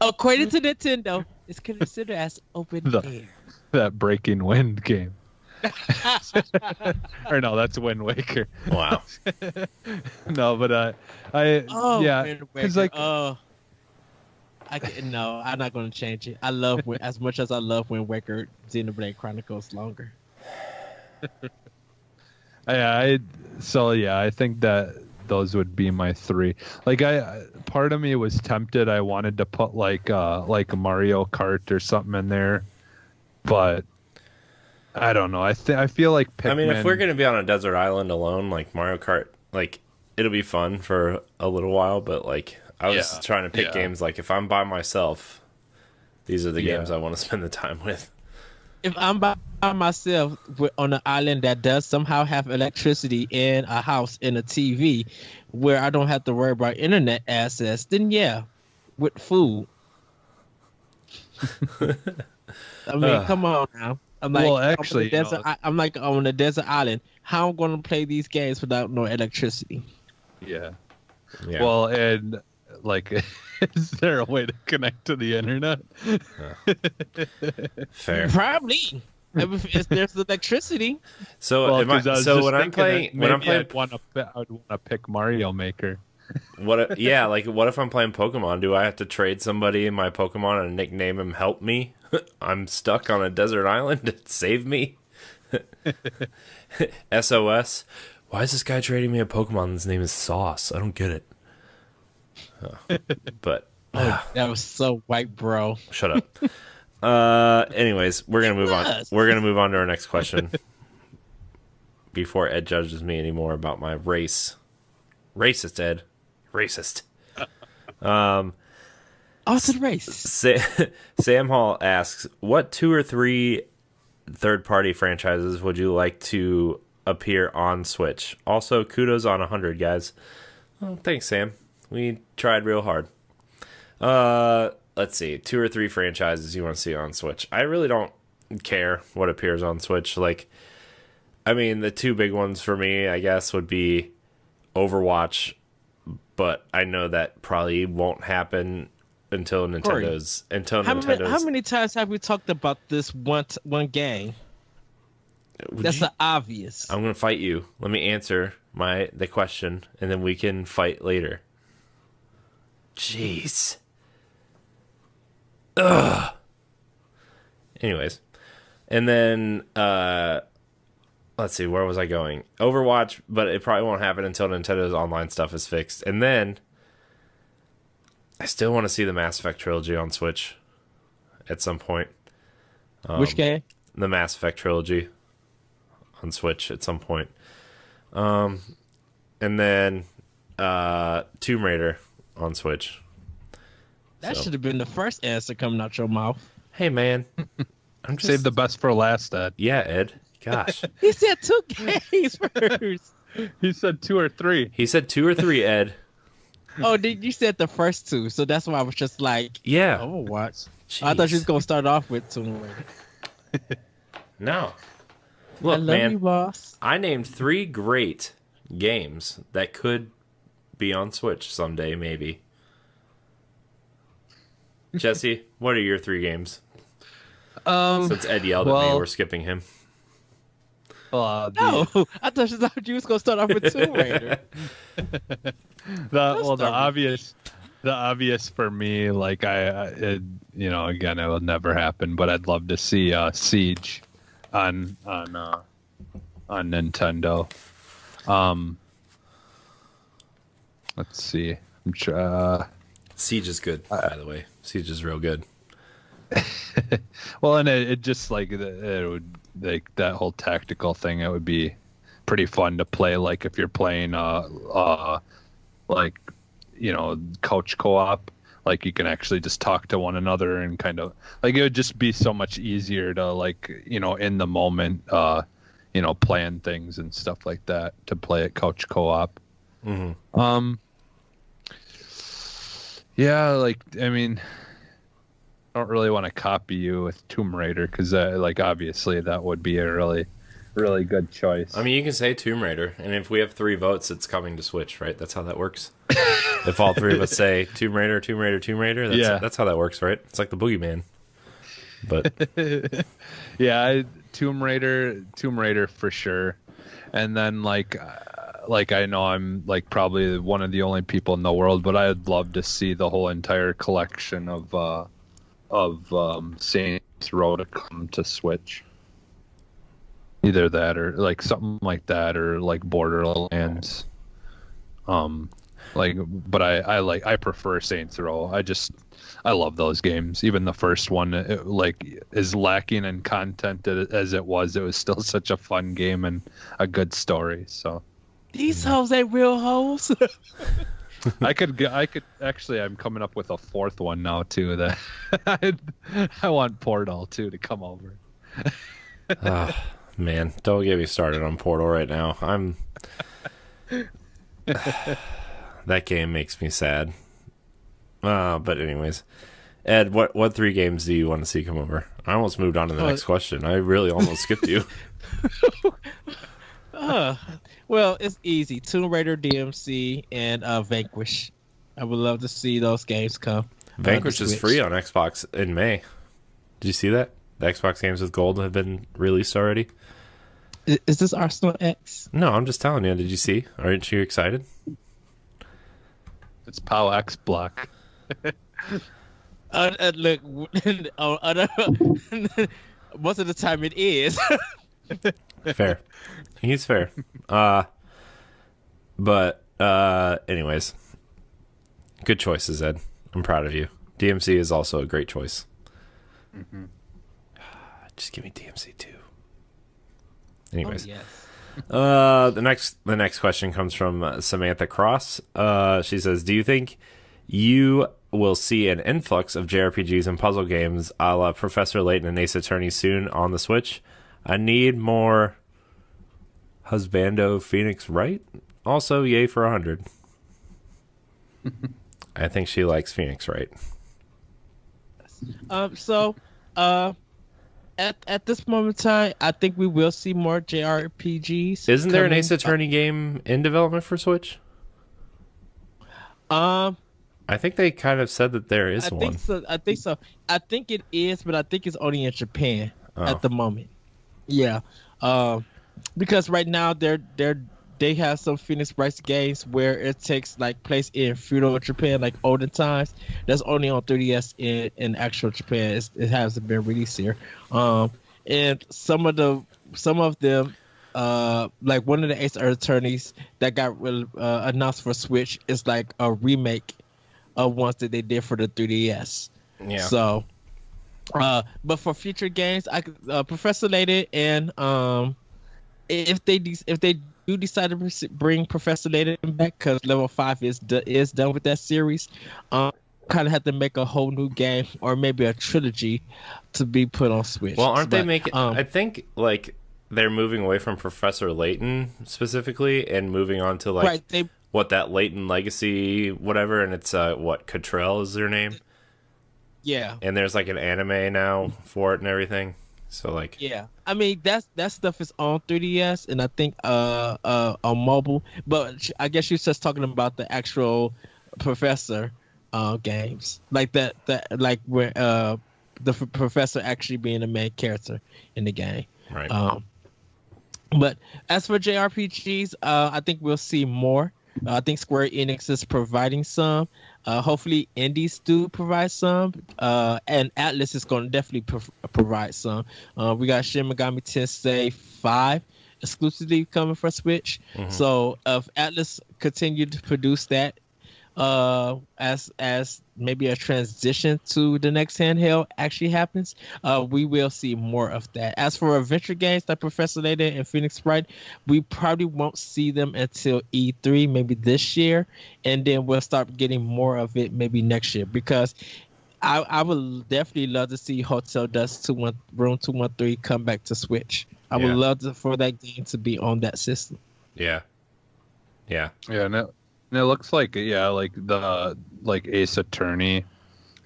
According to Nintendo, it's considered as open The- air. That Breaking Wind game. Or no, that's Wind Waker. wow. No, but yeah, Wind because Waker. like No, I'm not going to change it. I love as much as I love Wind Waker, Xenoblade Chronicles longer. I think that those would be my 3. Like part of me was tempted. I wanted to put like a Mario Kart or something in there, but I don't know. I feel like Pikmin. I mean, if we're gonna be on a desert island alone, like Mario Kart, like it'll be fun for a little while, but like I was Yeah, trying to pick yeah. games like if I'm by myself, these are the Yeah. games I want to spend the time with. if I'm by myself on an island that does somehow have electricity in a house and a TV, where I don't have to worry about internet access, then yeah, with food. I mean, come on now. I'm like, Well, actually, I'm like on a desert island. How am I going to play these games without no electricity? yeah. Yeah. Well, and like, is there a way to connect to the internet? Fair. Probably. If there's electricity. So, Well, am I, 'cause was so just when I'm thinking that playing, when I'm maybe playing, I'd want to pick Mario Maker. yeah, like what if I'm playing Pokemon? Do I have to trade somebody in my Pokemon and nickname him Help Me? I'm stuck on a desert island. Save me. SOS. Why is this guy trading me a Pokemon? His name is Sauce. I don't get it. But That was so white, bro. shut up. Anyways, we're gonna move on. We're gonna move on to our next question before Ed judges me anymore about my race. Racist, Ed. Racist. To the race. Sam Hall asks, what 2 or 3 third-party franchises would you like to appear on Switch? Also, kudos on 100, guys. Oh, thanks, Sam. We tried real hard. Let's see. 2 or 3 franchises you want to see on Switch. I really don't care what appears on Switch. Like, I mean, the 2 big ones for me, I guess, would be Overwatch, but I know that probably won't happen until Nintendo's. How many times have we talked about this one game? That's obvious. I'm gonna fight you. Let me answer the question, and then we can fight later. Jeez. Ugh. Anyways, and then let's see, where was I going? Overwatch, but it probably won't happen until Nintendo's online stuff is fixed. And then I still want to see the Mass Effect trilogy on Switch at some point. Which game? The Mass Effect trilogy on Switch at some point. And then Tomb Raider on Switch. That should have been the first answer coming out your mouth. Hey, man. I'm just... Save the best for last, Ed. Yeah, Ed. Gosh. He said 2 games first. He said 2 or 3. He said 2 or 3, Ed. Oh, you said the first 2, so that's why I was just like, yeah. Overwatch. Jeez. I thought you was gonna start off with Tomb Raider. No. Look, I love man, you, boss. I named 3 great games that could be on Switch someday, maybe. Jesse, what are your 3 games? Since Ed yelled at me, we're skipping him. No, I thought you was gonna start off with Tomb Raider. The obvious for me, like again, it will never happen, but I'd love to see Siege on Nintendo. Let's see. Siege is good, by the way. Siege is real good. Well, and it just like it would like that whole tactical thing. It would be pretty fun to play. Like if you're playing like couch co-op, like you can actually just talk to one another and kind of like it would just be so much easier to like in the moment plan things and stuff like that to play at couch co-op. Mm-hmm. Yeah, like I mean, I don't really want to copy you with Tomb Raider because like obviously that would be a really good choice. I mean, you can say Tomb Raider, and if we have 3 votes, it's coming to Switch, right? That's how that works. If all 3 of us say Tomb Raider, Tomb Raider, Tomb Raider, that's how that works, right? It's like the Boogeyman. But yeah, Tomb Raider for sure. And then like I know I'm like probably one of the only people in the world, but I'd love to see the whole entire collection of Saints Row to come to Switch. Either that or like something like that or like Borderlands. But I prefer Saints Row. I love those games. Even the first one, is lacking in content as it was still such a fun game and a good story. So these hoes ain't real hoes. I could actually. I'm coming up with a 4th one now too. That I want Portal 2 to come over. Man, don't get me started on Portal right now. That game makes me sad. But anyways, Ed, what 3 games do you want to see come over? I almost moved on to the next question. I really almost skipped you. Well, it's easy. Tomb Raider, DMC, and Vanquish. I would love to see those games come. Vanquish is free on Xbox in May. Did you see that? The Xbox games with gold have been released already. Is this Arsenal X? No, I'm just telling you. Did you see? Aren't you excited? It's PAL X Block. Look, most of the time it is. Fair. He's fair. But anyways, good choices, Ed. I'm proud of you. DMC is also a great choice. Mm-hmm. Just give me DMC too. Anyways, yes. The next question comes from Samantha Cross. She says, "Do you think you will see an influx of JRPGs and puzzle games, a la Professor Layton and Ace Attorney, soon on the Switch? I need more Husbando Phoenix Wright. Also, yay for 100." I think she likes Phoenix Wright. At this moment in time, I think we will see more JRPGs. Isn't there an Ace Attorney game in development for Switch? I think they kind of said that there is one. I think so. I think it is, but I think it's only in Japan at the moment. Yeah. Because right now they have some Phoenix Wright games where it takes like place in feudal Japan, like olden times. That's only on 3DS in actual Japan. It hasn't been released here. And some of them, like one of the Ace Attorneys that got announced for Switch is like a remake of ones that they did for the 3DS. Yeah. So, but for future games, Professor Layton and if they do decide to bring Professor Layton back, because Level 5 is done with that series, kind of have to make a whole new game or maybe a trilogy to be put on Switch. Well, aren't they making? I think like they're moving away from Professor Layton specifically and moving on to like what that Layton Legacy whatever, and it's what Cottrell is their name. Yeah. And there's like an anime now for it and everything. So like yeah, I mean that stuff is on 3DS and I think on mobile, but I guess she's just talking about the actual Professor games, like that like where the Professor actually being the main character in the game. Right. But as for JRPGs, I think we'll see more. I think Square Enix is providing some. Hopefully, indies do provide some, and Atlas is going to definitely provide some. We got Shin Megami Tensei 5 exclusively coming for Switch. Mm-hmm. So if Atlas continue to produce that, as maybe a transition to the next handheld actually happens, we will see more of that. As for adventure games like Professor Layton and Phoenix Wright, we probably won't see them until E3, maybe this year, and then we'll start getting more of it maybe next year, because I would definitely love to see Hotel Dusk Room 213 come back to Switch. I would love for that game to be on that system. Yeah. And it looks like like Ace Attorney,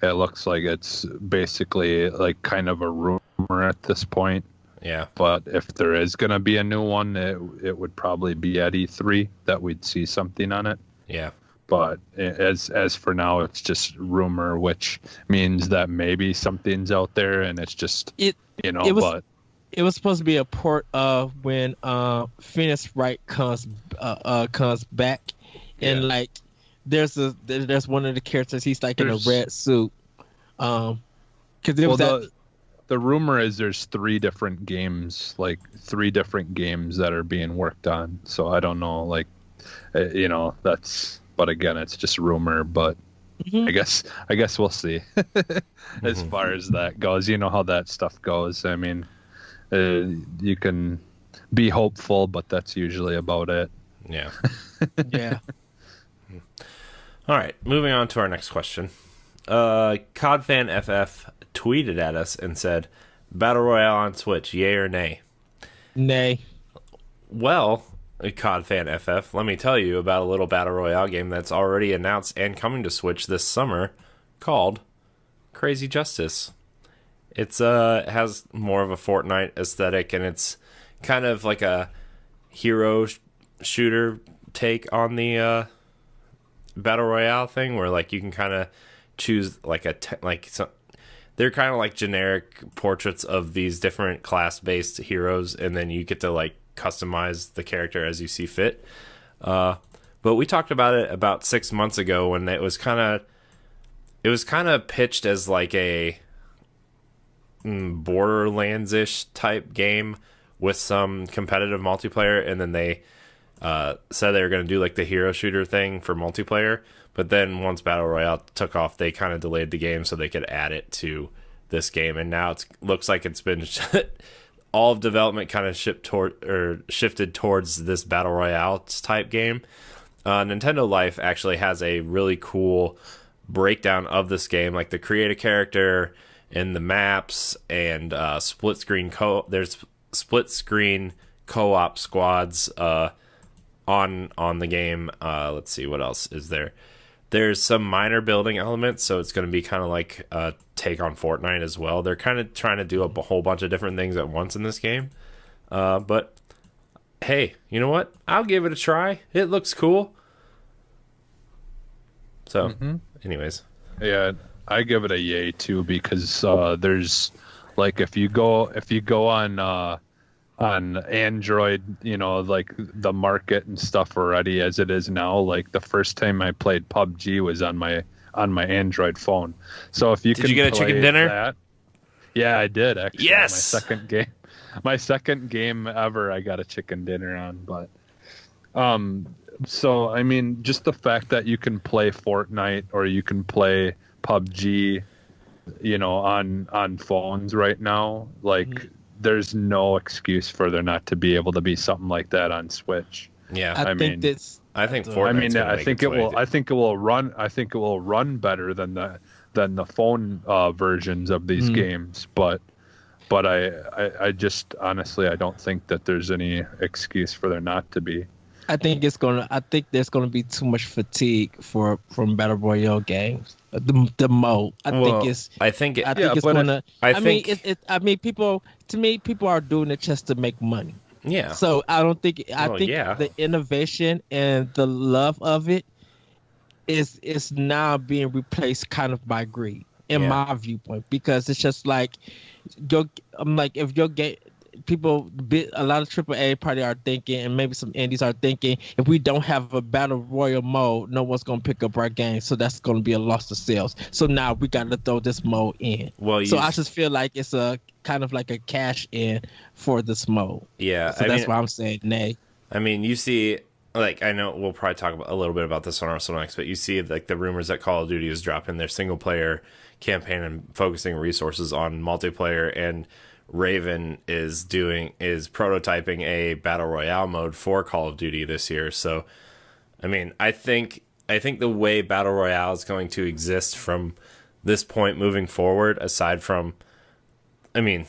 it looks like it's basically like kind of a rumor at this point. Yeah. But if there is going to be a new one, it would probably be at E3 that we'd see something on it. Yeah. But as for now, it's just rumor, which means that maybe something's out there and it's just It was supposed to be a port of when Phoenix Wright comes back. And like, there's one of the characters. He's like in a red suit. Because the rumor is there's three different games that are being worked on. So I don't know, like, that's. But again, it's just rumor. But I guess we'll see. As far as that goes, you know how that stuff goes. I mean, you can be hopeful, but that's usually about it. Yeah. Yeah. All right, moving on to our next question. CodFanFF tweeted at us and said, Battle Royale on Switch, yay or nay? Nay. Well, COD fan FF, let me tell you about a little Battle Royale game that's already announced and coming to Switch this summer called Crazy Justice. It's has more of a Fortnite aesthetic, and it's kind of like a hero shooter take on the Battle Royale thing, where like you can kind of choose like they're kind of like generic portraits of these different class-based heroes, and then you get to like customize the character as you see fit. But we talked about it about 6 months ago when it was kind of pitched as like a Borderlands-ish type game with some competitive multiplayer, and then they said they were going to do like the hero shooter thing for multiplayer. But then once Battle Royale took off, they kind of delayed the game so they could add it to this game. And now it looks like it's been all of development kind of shifted towards this Battle Royale type game. Nintendo Life actually has a really cool breakdown of this game, like the create a character and the maps and split screen there's split screen co-op squads on the game. Let's see, what else is there. There's some minor building elements, so it's going to be kind of like a take on Fortnite as well. They're kind of trying to do a whole bunch of different things at once in this game. But hey, you know what? I'll give it a try. It looks cool. So, anyways. Yeah, I give it a yay too, because there's like if you go on Android, you know, like the market and stuff already as it is now. Like the first time I played PUBG was on my Android phone. So if you did you get a chicken dinner? Yeah, I did actually. Yes, my second game ever. I got a chicken dinner on, but so I mean, just the fact that you can play Fortnite or you can play PUBG, you know, on phones right now, like. There's no excuse for there not to be able to be something like that on Switch. Yeah, I think Fortnite's I think it will run better than the phone versions of these games. But I just honestly I don't think that there's any excuse for there not to be. I think there's gonna be too much fatigue from Battle Royale games. The mode. People are doing it just to make money. Yeah. So I think the innovation and the love of it is now being replaced kind of by greed, in my viewpoint, because it's just like if your game. A lot of AAA party are thinking, and maybe some indies are thinking, if we don't have a battle royal mode, no one's gonna pick up our game, so that's gonna be a loss of sales. So now we got to throw this mode in. I just feel like it's a kind of like a cash in for this mode. Yeah, so that's why I'm saying nay. I mean, you see, like, I know we'll probably talk a little bit about this on Arsenal Next, but you see like the rumors that Call of Duty is dropping their single player campaign and focusing resources on multiplayer, and Raven is prototyping a battle royale mode for Call of Duty this year. So, I mean, I think the way battle royale is going to exist from this point moving forward, aside from like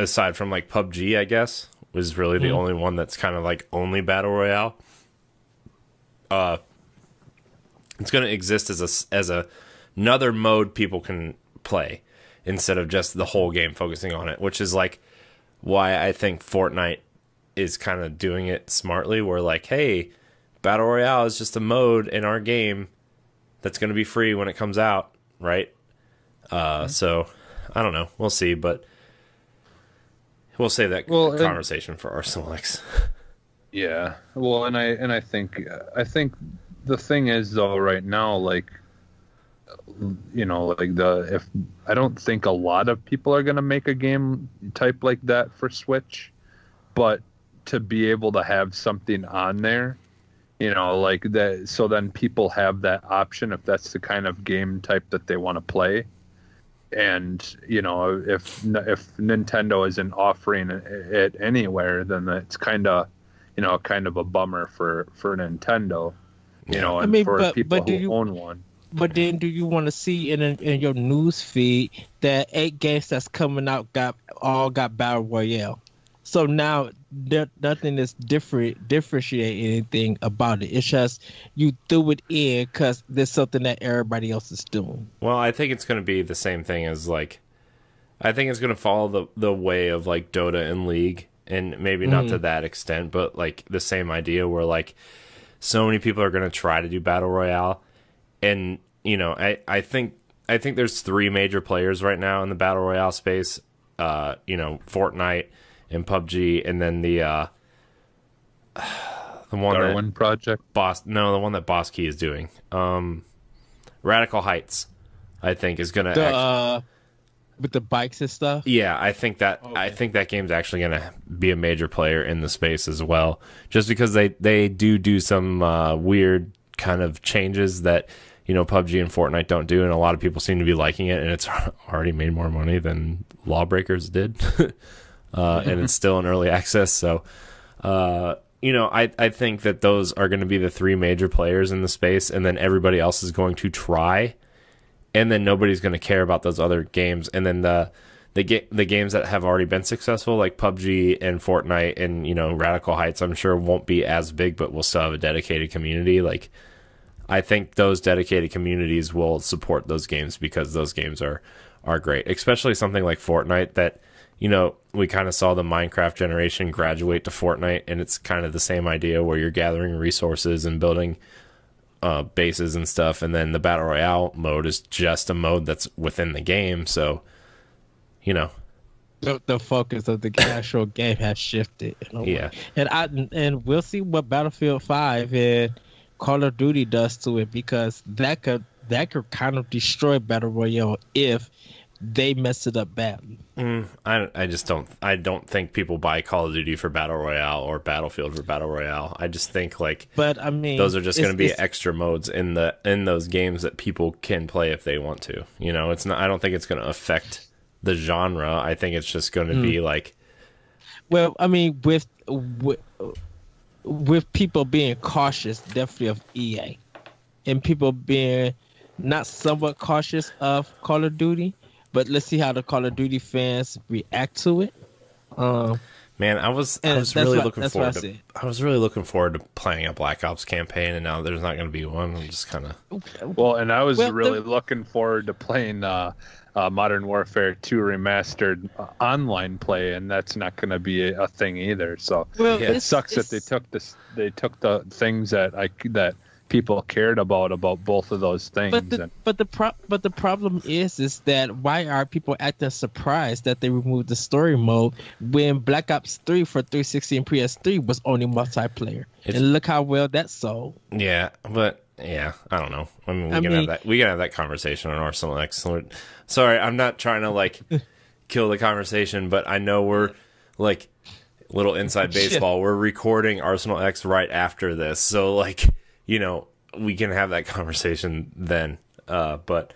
PUBG, I guess, was really the only one that's kind of like only battle royale. It's going to exist as another mode people can play, instead of just the whole game focusing on it, which is like why I think Fortnite is kind of doing it smartly. Where like, hey, Battle Royale is just a mode in our game that's going to be free when it comes out, right? So I don't know. We'll see, but we'll save that conversation for Arsenal X. Yeah. Well, and I think the thing is though right now, like, you know, like if I don't think a lot of people are going to make a game type like that for Switch, but to be able to have something on there, you know, like that, so then people have that option if that's the kind of game type that they want to play. And, you know, if Nintendo isn't offering it anywhere, then it's kind of a bummer for Nintendo, you know, and for people who own one. But then, do you want to see in your news feed that 8 games that's coming out got battle royale? So now nothing is differentiate anything about it. It's just you threw it in because there's something that everybody else is doing. Well, I think it's going to be the same thing as like, I think it's going to follow the way of like Dota and League, and maybe not to that extent, but like the same idea where like so many people are going to try to do battle royale, and you know, I think there's 3 major players right now in the battle royale space. You know, Fortnite and PUBG, and then the one Darwin Project. the one that Boss Key is doing. Radical Heights, I think, is going to with the bikes and stuff. Yeah, I think that game's actually going to be a major player in the space as well, just because they do some weird kind of changes that, you know, PUBG and Fortnite don't do, and a lot of people seem to be liking it, and it's already made more money than Lawbreakers did. And it's still in early access, so you know, I think that those are going to be the 3 major players in the space, and then everybody else is going to try, and then nobody's going to care about those other games, and then the games that have already been successful, like PUBG and Fortnite and, you know, Radical Heights, I'm sure won't be as big, but will still have a dedicated community. Like, I think those dedicated communities will support those games because those games are great, especially something like Fortnite that, you know, we kind of saw the Minecraft generation graduate to Fortnite, and it's kind of the same idea where you're gathering resources and building bases and stuff, and then the Battle Royale mode is just a mode that's within the game, so, you know. The focus of the actual game has shifted. Yeah. And we'll see what Battlefield 5 and Call of Duty does to it, because that could kind of destroy Battle Royale if they mess it up badly. I don't think people buy Call of Duty for Battle Royale or Battlefield for Battle Royale. I just think but I mean, those are just going to be extra modes in those games that people can play if they want to. You know, it's not. I don't think it's going to affect the genre. I think it's just going to be like. Well, I mean, with people being cautious, definitely of EA, and people being not somewhat cautious of Call of Duty. But let's see how the Call of Duty fans react to it. Man, I was really looking forward to playing a Black Ops campaign, and now there's not going to be one. I'm just kind of and I was really looking forward to playing Modern Warfare 2 remastered online play, and that's not going to be a thing either. So it sucks that they took the things that people cared about both of those things. But the problem is that why are people acting surprised that they removed the story mode when Black Ops 3 for 360 and PS3 was only multiplayer? And look how well that sold. Yeah, but yeah, I don't know. I mean, we can have that conversation on Arsenal X. Sorry, I'm not trying to like kill the conversation, but I know we're like little inside baseball. We're recording Arsenal X right after this, so like, you know, we can have that conversation then. But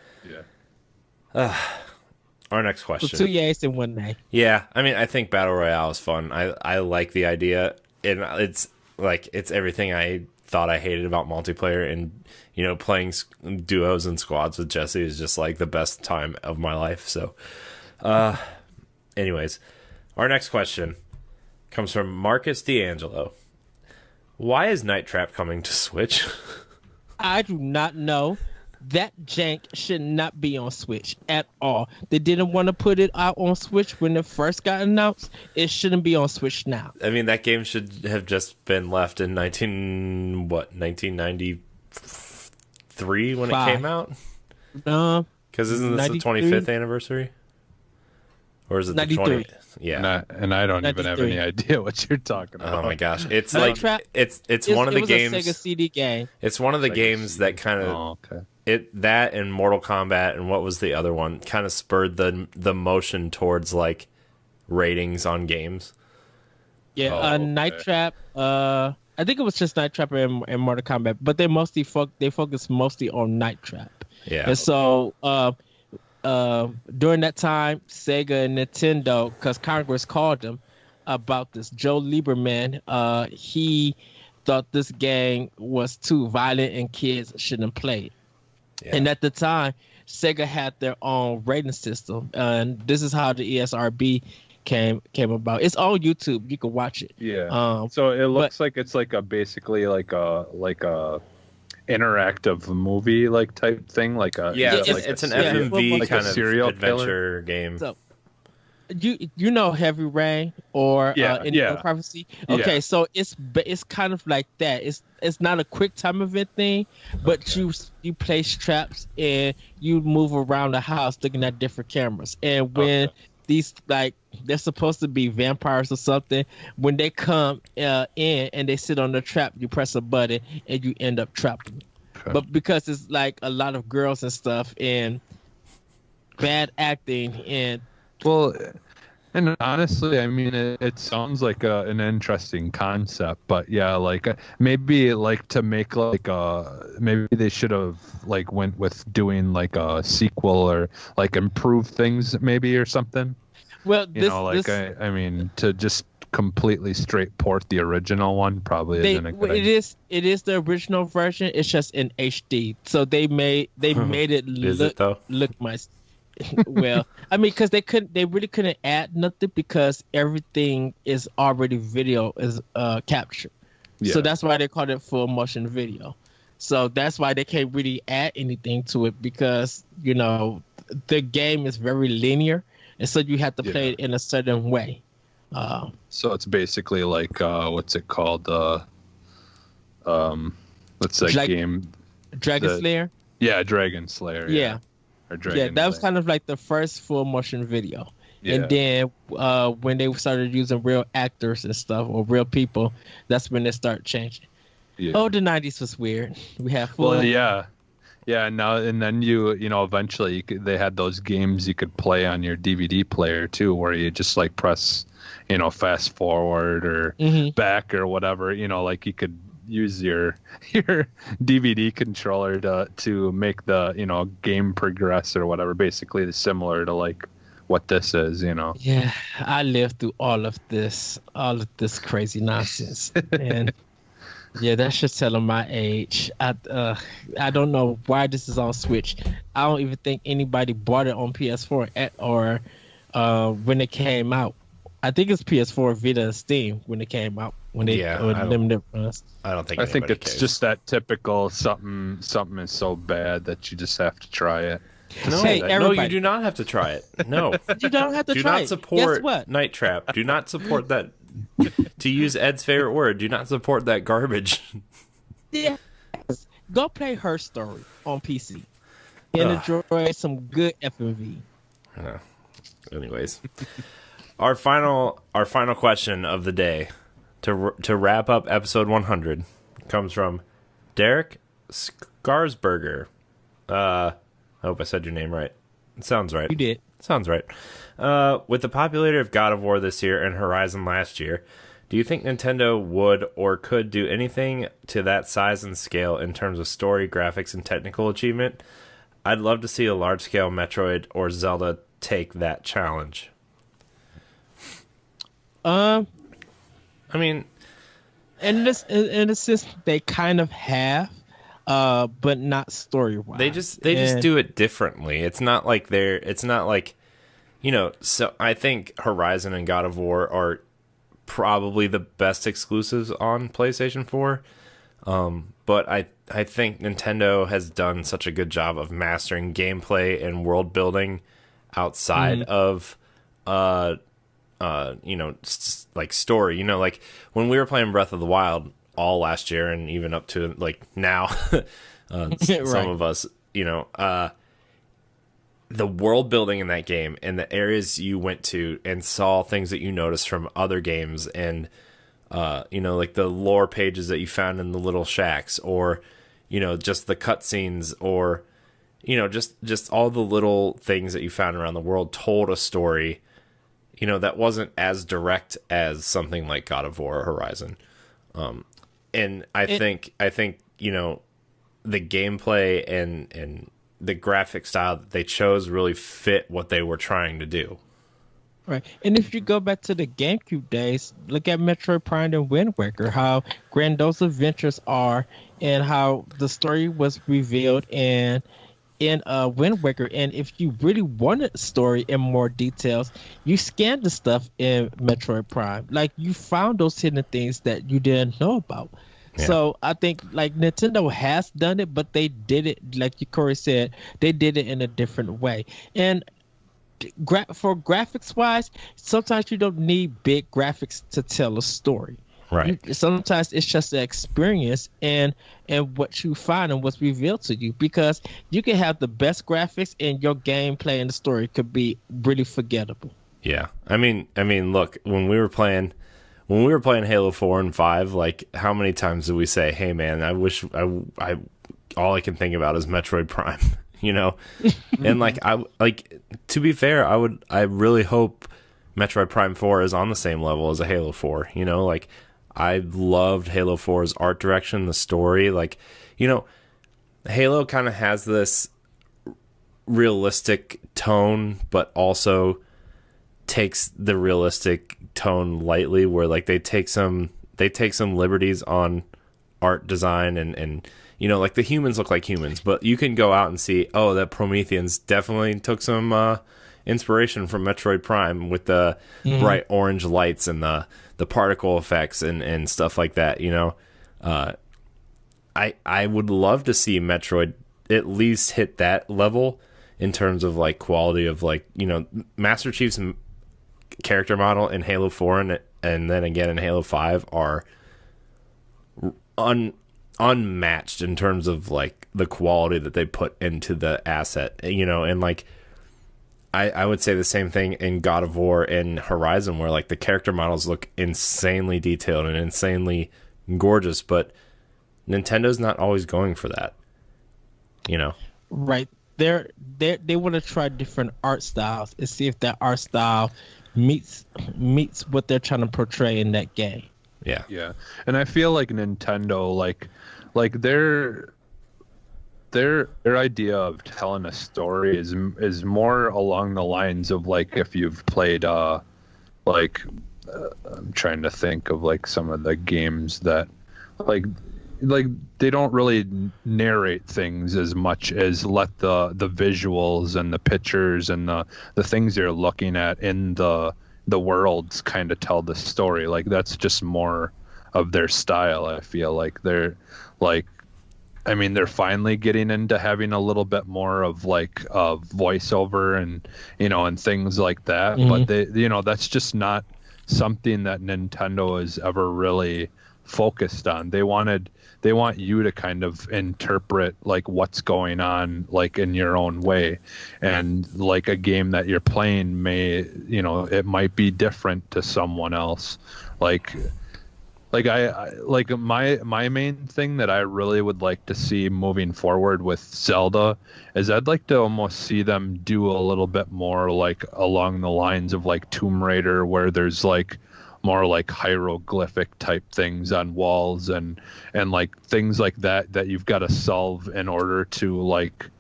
our next question. So 2 years in 1 day. Yeah, I mean, I think Battle Royale is fun. I like the idea, and it's everything I thought I hated about multiplayer. And, you know, playing duos and squads with Jesse is just like the best time of my life. So, anyways, our next question comes from Marcus D'Angelo. Why is Night Trap coming to Switch? I do not know. That jank should not be on Switch at all. They didn't want to put it out on Switch when it first got announced. It shouldn't be on Switch now. I mean, that game should have just been left in 1993 when it came out? Because isn't this the 25th anniversary? Or is it the 20th? Yeah. And I don't even have any idea what you're talking about. Oh my gosh. It's like it's one of the games. It was a Sega CD game. It's one of the games that kind of that and Mortal Kombat and what was the other one kind of spurred the motion towards like ratings on games. Yeah, Night Trap. I think it was just Night Trap and Mortal Kombat, but they mostly focus mostly on Night Trap. Yeah. And so during that time, Sega and Nintendo, because Congress called them about this, Joe Lieberman, he thought this game was too violent and kids shouldn't play it. Yeah. And at the time, Sega had their own rating system, and this is how the ESRB came about. It's on YouTube. You can watch it. Yeah. So it looks like it's like a basically like a interactive movie like type thing. Like a it's an FMV like kind a of serial adventure game. So, you know Heavy Rain or Indigo Prophecy. Okay, Yeah. so it's kind of like that. It's not a quick time event thing, but you place traps and you move around the house looking at different cameras. And when these like they're supposed to be vampires or something, when they come in and they sit on the trap, you press a button and you end up trapping them. Okay. But because it's like a lot of girls and stuff and bad acting and Well, and honestly, I mean, it sounds like an interesting concept, but yeah, like maybe like to make like maybe they should have like went with doing like a sequel or like improve things maybe or something. well, I mean, to just completely straight port the original one probably isn't a good idea. it is the original version. It's just in HD, so they made it Is it though? look nice. Well, I mean, because they really couldn't add nothing because everything is already video is captured. Yeah. So that's why they called it full motion video. So that's why they can't really add anything to it because the game is very linear, and so you have to play it in a certain way. So it's basically like what's it called? What's that game? Dragon Slayer. Yeah, Dragon Slayer. Yeah. Or Dragon That was Slayer. kind of like the first full motion video. Yeah. And then when they started using real actors and stuff or real people, that's when they start changing. Yeah. Oh, the 90s was weird. We had full. Well, yeah. Now and then eventually they had those games you could play on your DVD player too, where you just like press, fast forward or back or whatever. Like you could use your DVD controller to make the game progress or whatever. Basically, similar to like what this is. Yeah, I lived through all of this crazy nonsense, and yeah, that should tell them my age. I don't know why this is on Switch. I don't even think anybody bought it on PS4 or when it came out. I think it's PS4, Vita, and Steam when it came out. When they limited runs. I don't think. I think it's cares. just that typical something is so bad that you just have to try it. No, Hey, no, everybody. you do not have to try it. No, You don't have to do try not it. support Guess what? Night Trap. Do not support that. To use Ed's favorite word, do not support that garbage. Yeah. Go play Her Story on PC and enjoy some good FMV. Anyways, our final question of the day to wrap up episode 100 comes from Derek Skarsberger. I hope I said your name right. It sounds right. You did. Sounds right. With the popularity of God of War this year and Horizon last year, do you think Nintendo would or could do anything to that size and scale in terms of story, graphics, and technical achievement? I'd love to see a large-scale Metroid or Zelda take that challenge. I mean, in a sense, they kind of have, but not story-wise. they just do it differently. It's not like so I think Horizon and God of War are probably the best exclusives on PlayStation 4. But I think Nintendo has done such a good job of mastering gameplay and world building outside of like story. Like when we were playing Breath of the Wild all last year and even up to like now, some of us, the world building in that game and the areas you went to and saw things that you noticed from other games and like the lore pages that you found in the little shacks or just the cutscenes or just all the little things that you found around the world told a story that wasn't as direct as something like God of War or Horizon. And I think the gameplay and the graphic style that they chose really fit what they were trying to do. Right. And if you go back to the GameCube days, look at Metroid Prime and Wind Waker, how grand those adventures are and how the story was revealed and in Wind Waker, and if you really wanted story and more details, you scanned the stuff in Metroid Prime. Like you found those hidden things that you didn't know about. Yeah. So I think like Nintendo has done it, but they did it like Corey said, they did it in a different way. And for graphics wise, sometimes you don't need big graphics to tell a story. Right. Sometimes it's just the experience and what you find and what's revealed to you, because you can have the best graphics and your gameplay and the story could be really forgettable. Yeah. I mean, look, when we were playing Halo 4 and 5, like how many times did we say, "Hey man, I wish I all I can think about is Metroid Prime," you know? And to be fair, I really hope Metroid Prime 4 is on the same level as a Halo 4, you know? Like I loved Halo 4's art direction, the story, like, you know, Halo kind of has this realistic tone, but also takes the realistic tone lightly, where like they take some liberties on art design and you know, like the humans look like humans, but you can go out and see, oh, that Prometheans definitely took some inspiration from Metroid Prime with the bright orange lights and the particle effects and stuff like that, you know. I would love to see Metroid at least hit that level in terms of like quality of, like, you know, Master Chief's character model in Halo 4 and then again in Halo 5 are unmatched in terms of like the quality that they put into the asset, you know. And like I would say the same thing in God of War and Horizon, where like the character models look insanely detailed and insanely gorgeous, but Nintendo's not always going for that, you know. Right. They want to try different art styles and see if that art style meets what they're trying to portray in that game. Yeah. Yeah. And I feel like Nintendo, like their idea of telling a story is more along the lines of like, if you've played I'm trying to think of like some of the games that like they don't really narrate things as much as let the visuals and the pictures and the things you're looking at in the worlds kind of tell the story. Like that's just more of their style. I feel like they're like, I mean, they're finally getting into having a little bit more of like voiceover and, you know, and things like that. But they, you know, that's just not something that Nintendo has ever really focused on. They want you to kind of interpret like what's going on like in your own way, and like a game that you're playing may, you know, it might be different to someone else. I my main thing that I really would like to see moving forward with Zelda is I'd like to almost see them do a little bit more like along the lines of like Tomb Raider, where there's like more like hieroglyphic type things on walls and like things like that you've got to solve in order to like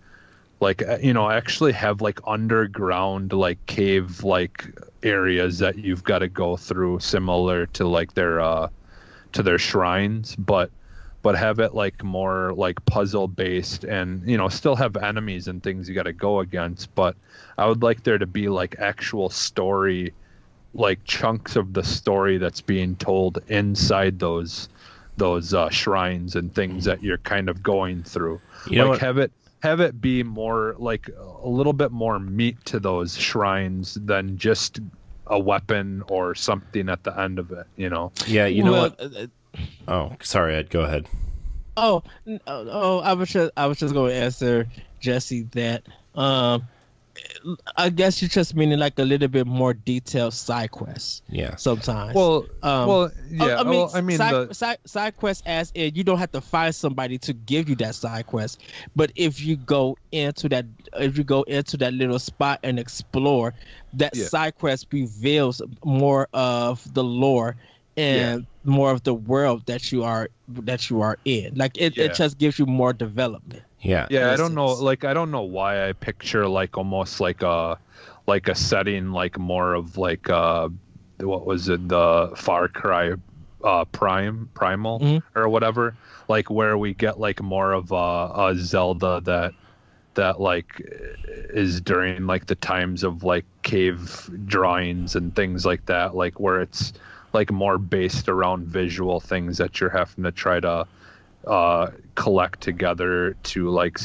you know, actually have like underground like cave like areas that you've got to go through, similar to like their shrines, but have it like more like puzzle based, and, you know, still have enemies and things you got to go against, but I would like there to be like actual story, like chunks of the story that's being told inside those shrines and things that you're kind of going through. You know, like have it be more like a little bit more meat to those shrines than just a weapon or something at the end of it, you know. Yeah, you know what? Oh, sorry, Ed, go ahead. I was just going to answer Jesse that I guess you're just meaning like a little bit more detailed side quests. Yeah. Sometimes. Side quests, as in you don't have to find somebody to give you that side quest, but if you go into that little spot and explore, that side quest reveals more of the lore and more of the world that you are in. Like it just gives you more development. Yeah. I don't know why I picture like almost like a setting like more of like what was it, the Far Cry Primal or whatever, like where we get like more of a Zelda that like is during like the times of like cave drawings and things like that, like where it's like more based around visual things that you're having to try to collect together to like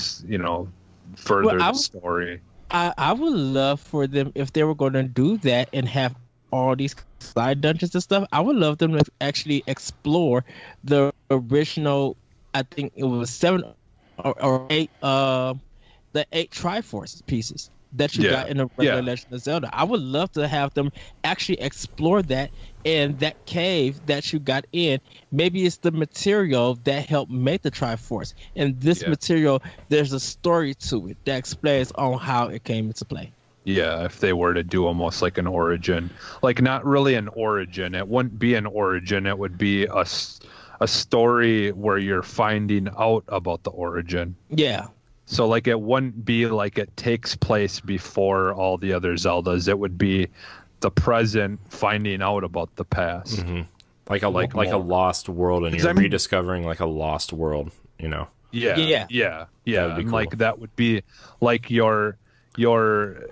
further the story. I would love for them, if they were going to do that and have all these side dungeons and stuff, I would love them to actually explore the original, I think it was 7 or 8 the 8 Triforce pieces that you got in the regular Legend of Zelda. I would love to have them actually explore that, and that cave that you got in, maybe it's the material that helped make the Triforce. And this material, there's a story to it that explains on how it came into play. Yeah, if they were to do almost like an origin, like not really an origin, it wouldn't be an origin, it would be a story where you're finding out about the origin. Yeah. So like it wouldn't be like it takes place before all the other Zeldas. It would be the present finding out about the past. Mm-hmm. Like a lost world, and you're rediscovering like a lost world, you know. Yeah. Cool. Like that would be like your your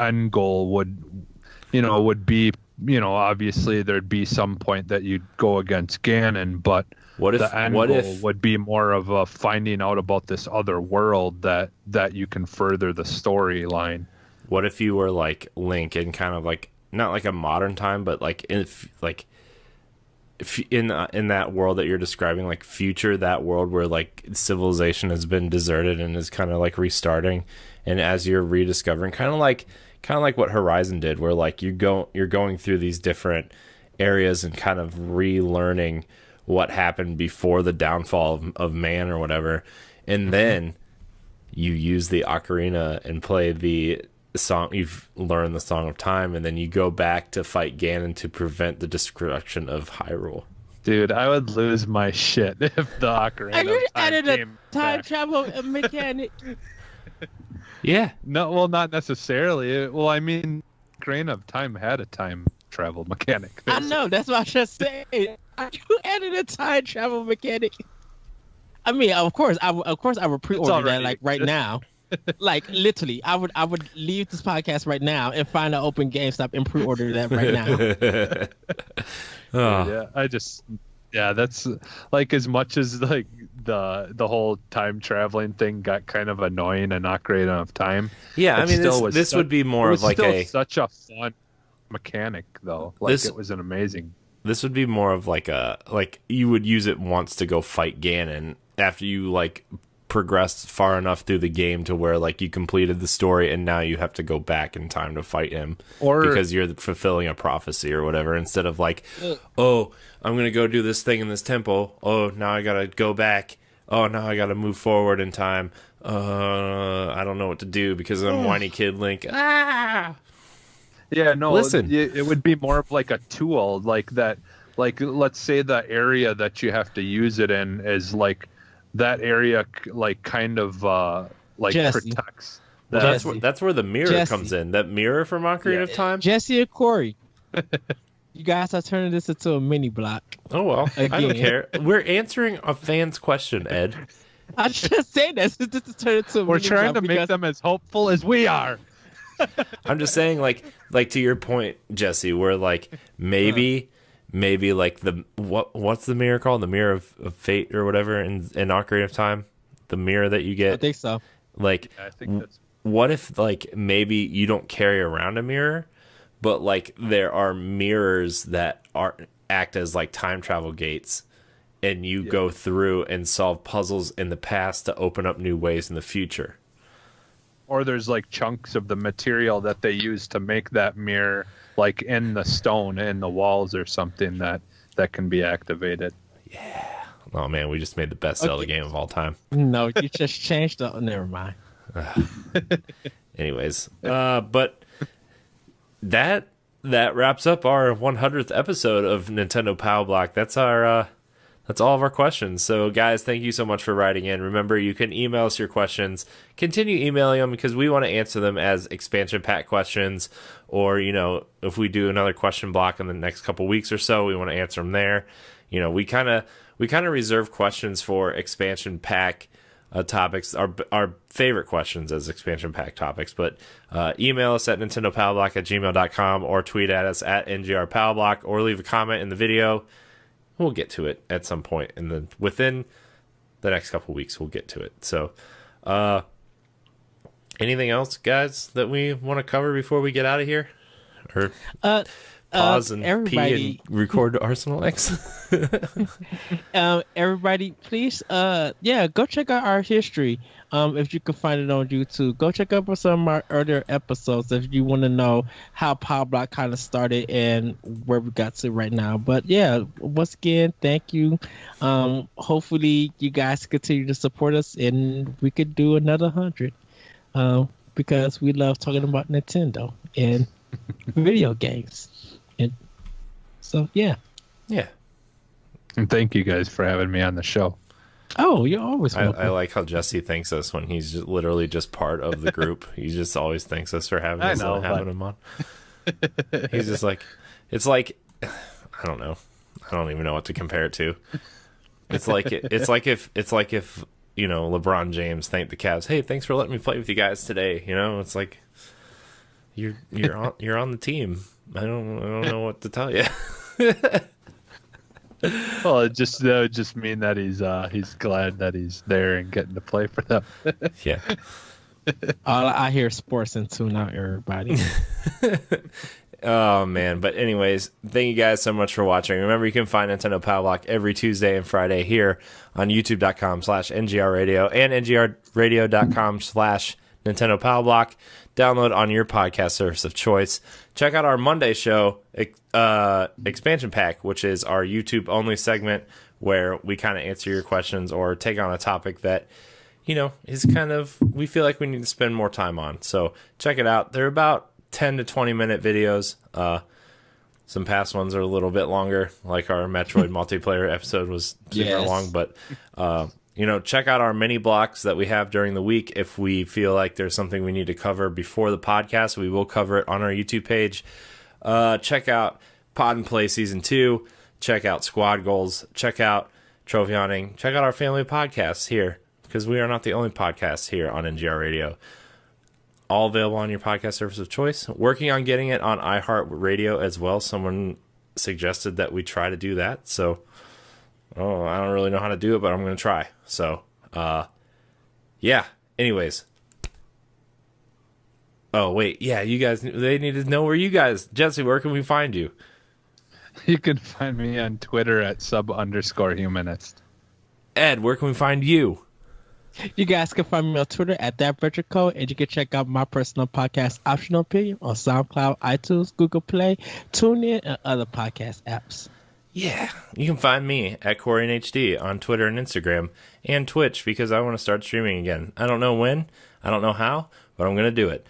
end goal would be, obviously there'd be some point that you'd go against Ganon, but the end goal would be more of a finding out about this other world that you can further the storyline. What if you were like Link in kind of like, not like a modern time, but like if in that world that you're describing, like future that world where like civilization has been deserted and is kind of like restarting, and as you're rediscovering, kind of like what Horizon did, where like you're going through these different areas and kind of relearning what happened before the downfall of man or whatever, and then you use the ocarina and play the song. You've learned the Song of Time, and then you go back to fight Ganon to prevent the destruction of Hyrule. Dude, I would lose my shit if the ocarina. And you added a time travel mechanic. Yeah. No, well, not necessarily. Well, I mean, Ocarina of Time had a time travel mechanic. I know, that's what I was just saying. You added a time travel mechanic. I mean, of course I would pre-order that like right now. Like literally, I would leave this podcast right now and find an open GameStop and pre-order that right now. That's like, as much as like the whole time traveling thing got kind of annoying in Ocarina of Time. Yeah, I mean, this would be more of like such a fun mechanic though. Like it was an amazing. This would be more of like you would use it once to go fight Ganon after you like progressed far enough through the game to where like you completed the story, and now you have to go back in time to fight him, or because you're fulfilling a prophecy or whatever, instead of like, oh, I'm gonna go do this thing in this temple, oh, now I gotta go back, oh, now I gotta move forward in time, I don't know what to do because I'm whiny kid Link. Yeah, no, listen, it would be more of like a tool, like that, like let's say the area that you have to use it in is like that area, like kind of like Jesse protects. Well, that's where the mirror comes in. That mirror from Ocarina of Time. Jesse and Corey, you guys are turning this into a mini block. Oh well, I don't care. We're answering a fan's question, Ed. I just saying that to turn it into a We're trying to make them as hopeful as we are. I'm just saying, like to your point, Jesse, where like maybe like what's the mirror called? The mirror of fate or whatever in Ocarina of Time? The mirror that you get? I think so. Like, I think that's... what if like maybe you don't carry around a mirror, but like there are mirrors that act as like time travel gates, and you go through and solve puzzles in the past to open up new ways in the future. Or there's like chunks of the material that they use to make that mirror, like in the stone, in the walls or something that can be activated. Yeah. Oh man, we just made the best Zelda game of all time. No, you just changed the... Never mind. Anyways, but that wraps up our 100th episode of Nintendo Power Block. That's our... That's all of our questions. So, guys, thank you so much for writing in. Remember, you can email us your questions. Continue emailing them because we want to answer them as expansion pack questions. Or, if we do another question block in the next couple weeks or so, we want to answer them there. We kind of reserve questions for expansion pack topics, our favorite questions as expansion pack topics. But email us at nintendopalblock@gmail.com or tweet at us at NGRPalblock or leave a comment in the video. We'll get to it at some point, and then within the next couple weeks, we'll get to it. So, anything else, guys, that we want to cover before we get out of here? Or pause and everybody, pee and record Arsenal X? Everybody, please, go check out our history. If you can find it on YouTube, go check out some of our earlier episodes if you want to know how Power Block kind of started and where we got to right now. But yeah, once again, thank you. Hopefully you guys continue to support us and we could do another 100. Because we love talking about Nintendo and video games. And so yeah. And thank you guys for having me on the show. Oh, you're always welcome. I like how Jesse thanks us when he's literally just part of the group. He just always thanks us for having us and having him on. He's just like, it's like, I don't know. I don't even know what to compare it to. It's like if you know, LeBron James thanked the Cavs. Hey, thanks for letting me play with you guys today. You know, it's like you're on the team. I don't know what to tell you. Well, that would just mean that he's glad that he's there and getting to play for them. Yeah. I hear sports and tune out everybody. Oh man, but anyways, thank you guys so much for watching. Remember, you can find Nintendo Power Block every Tuesday and Friday here on youtube.com/NGRradio and NGRradio.com/Nintendo Power Block. Download on your podcast service of choice. Check out our Monday show, Expansion Pack, which is our YouTube only segment where we kind of answer your questions or take on a topic that, you know, is kind of, we feel like we need to spend more time on. So check it out. They're about 10 to 20 minute videos. Some past ones are a little bit longer, like our Metroid multiplayer episode was super long, but you know, check out our mini blocks that we have during the week. If we feel like there's something we need to cover before the podcast, we will cover it on our YouTube page. Check out Pod and Play Season 2. Check out Squad Goals. Check out Trophy Hunting. Check out our family of podcasts here, because we are not the only podcast here on NGR Radio. All available on your podcast service of choice. Working on getting it on iHeartRadio as well. Someone suggested that we try to do that, so I don't really know how to do it, but I'm going to try. So, yeah. Anyways. Oh, wait. Yeah, you guys, they need to know where you guys, Jesse, where can we find you? You can find me on Twitter at @sub_humanist. Ed, where can we find you? You guys can find me on Twitter at @ThatVirtualCode, and you can check out my personal podcast, Optional Opinion, on SoundCloud, iTunes, Google Play, TuneIn, and other podcast apps. Yeah, you can find me at CoreyNHD on Twitter and Instagram and Twitch, because I want to start streaming again. I don't know when, I don't know how, but I'm going to do it.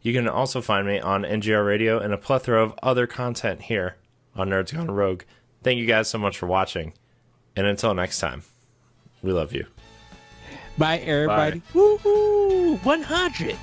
You can also find me on NGR Radio and a plethora of other content here on Nerds Gone Rogue. Thank you guys so much for watching, and until next time, we love you. Bye, everybody. Woohoo! 100!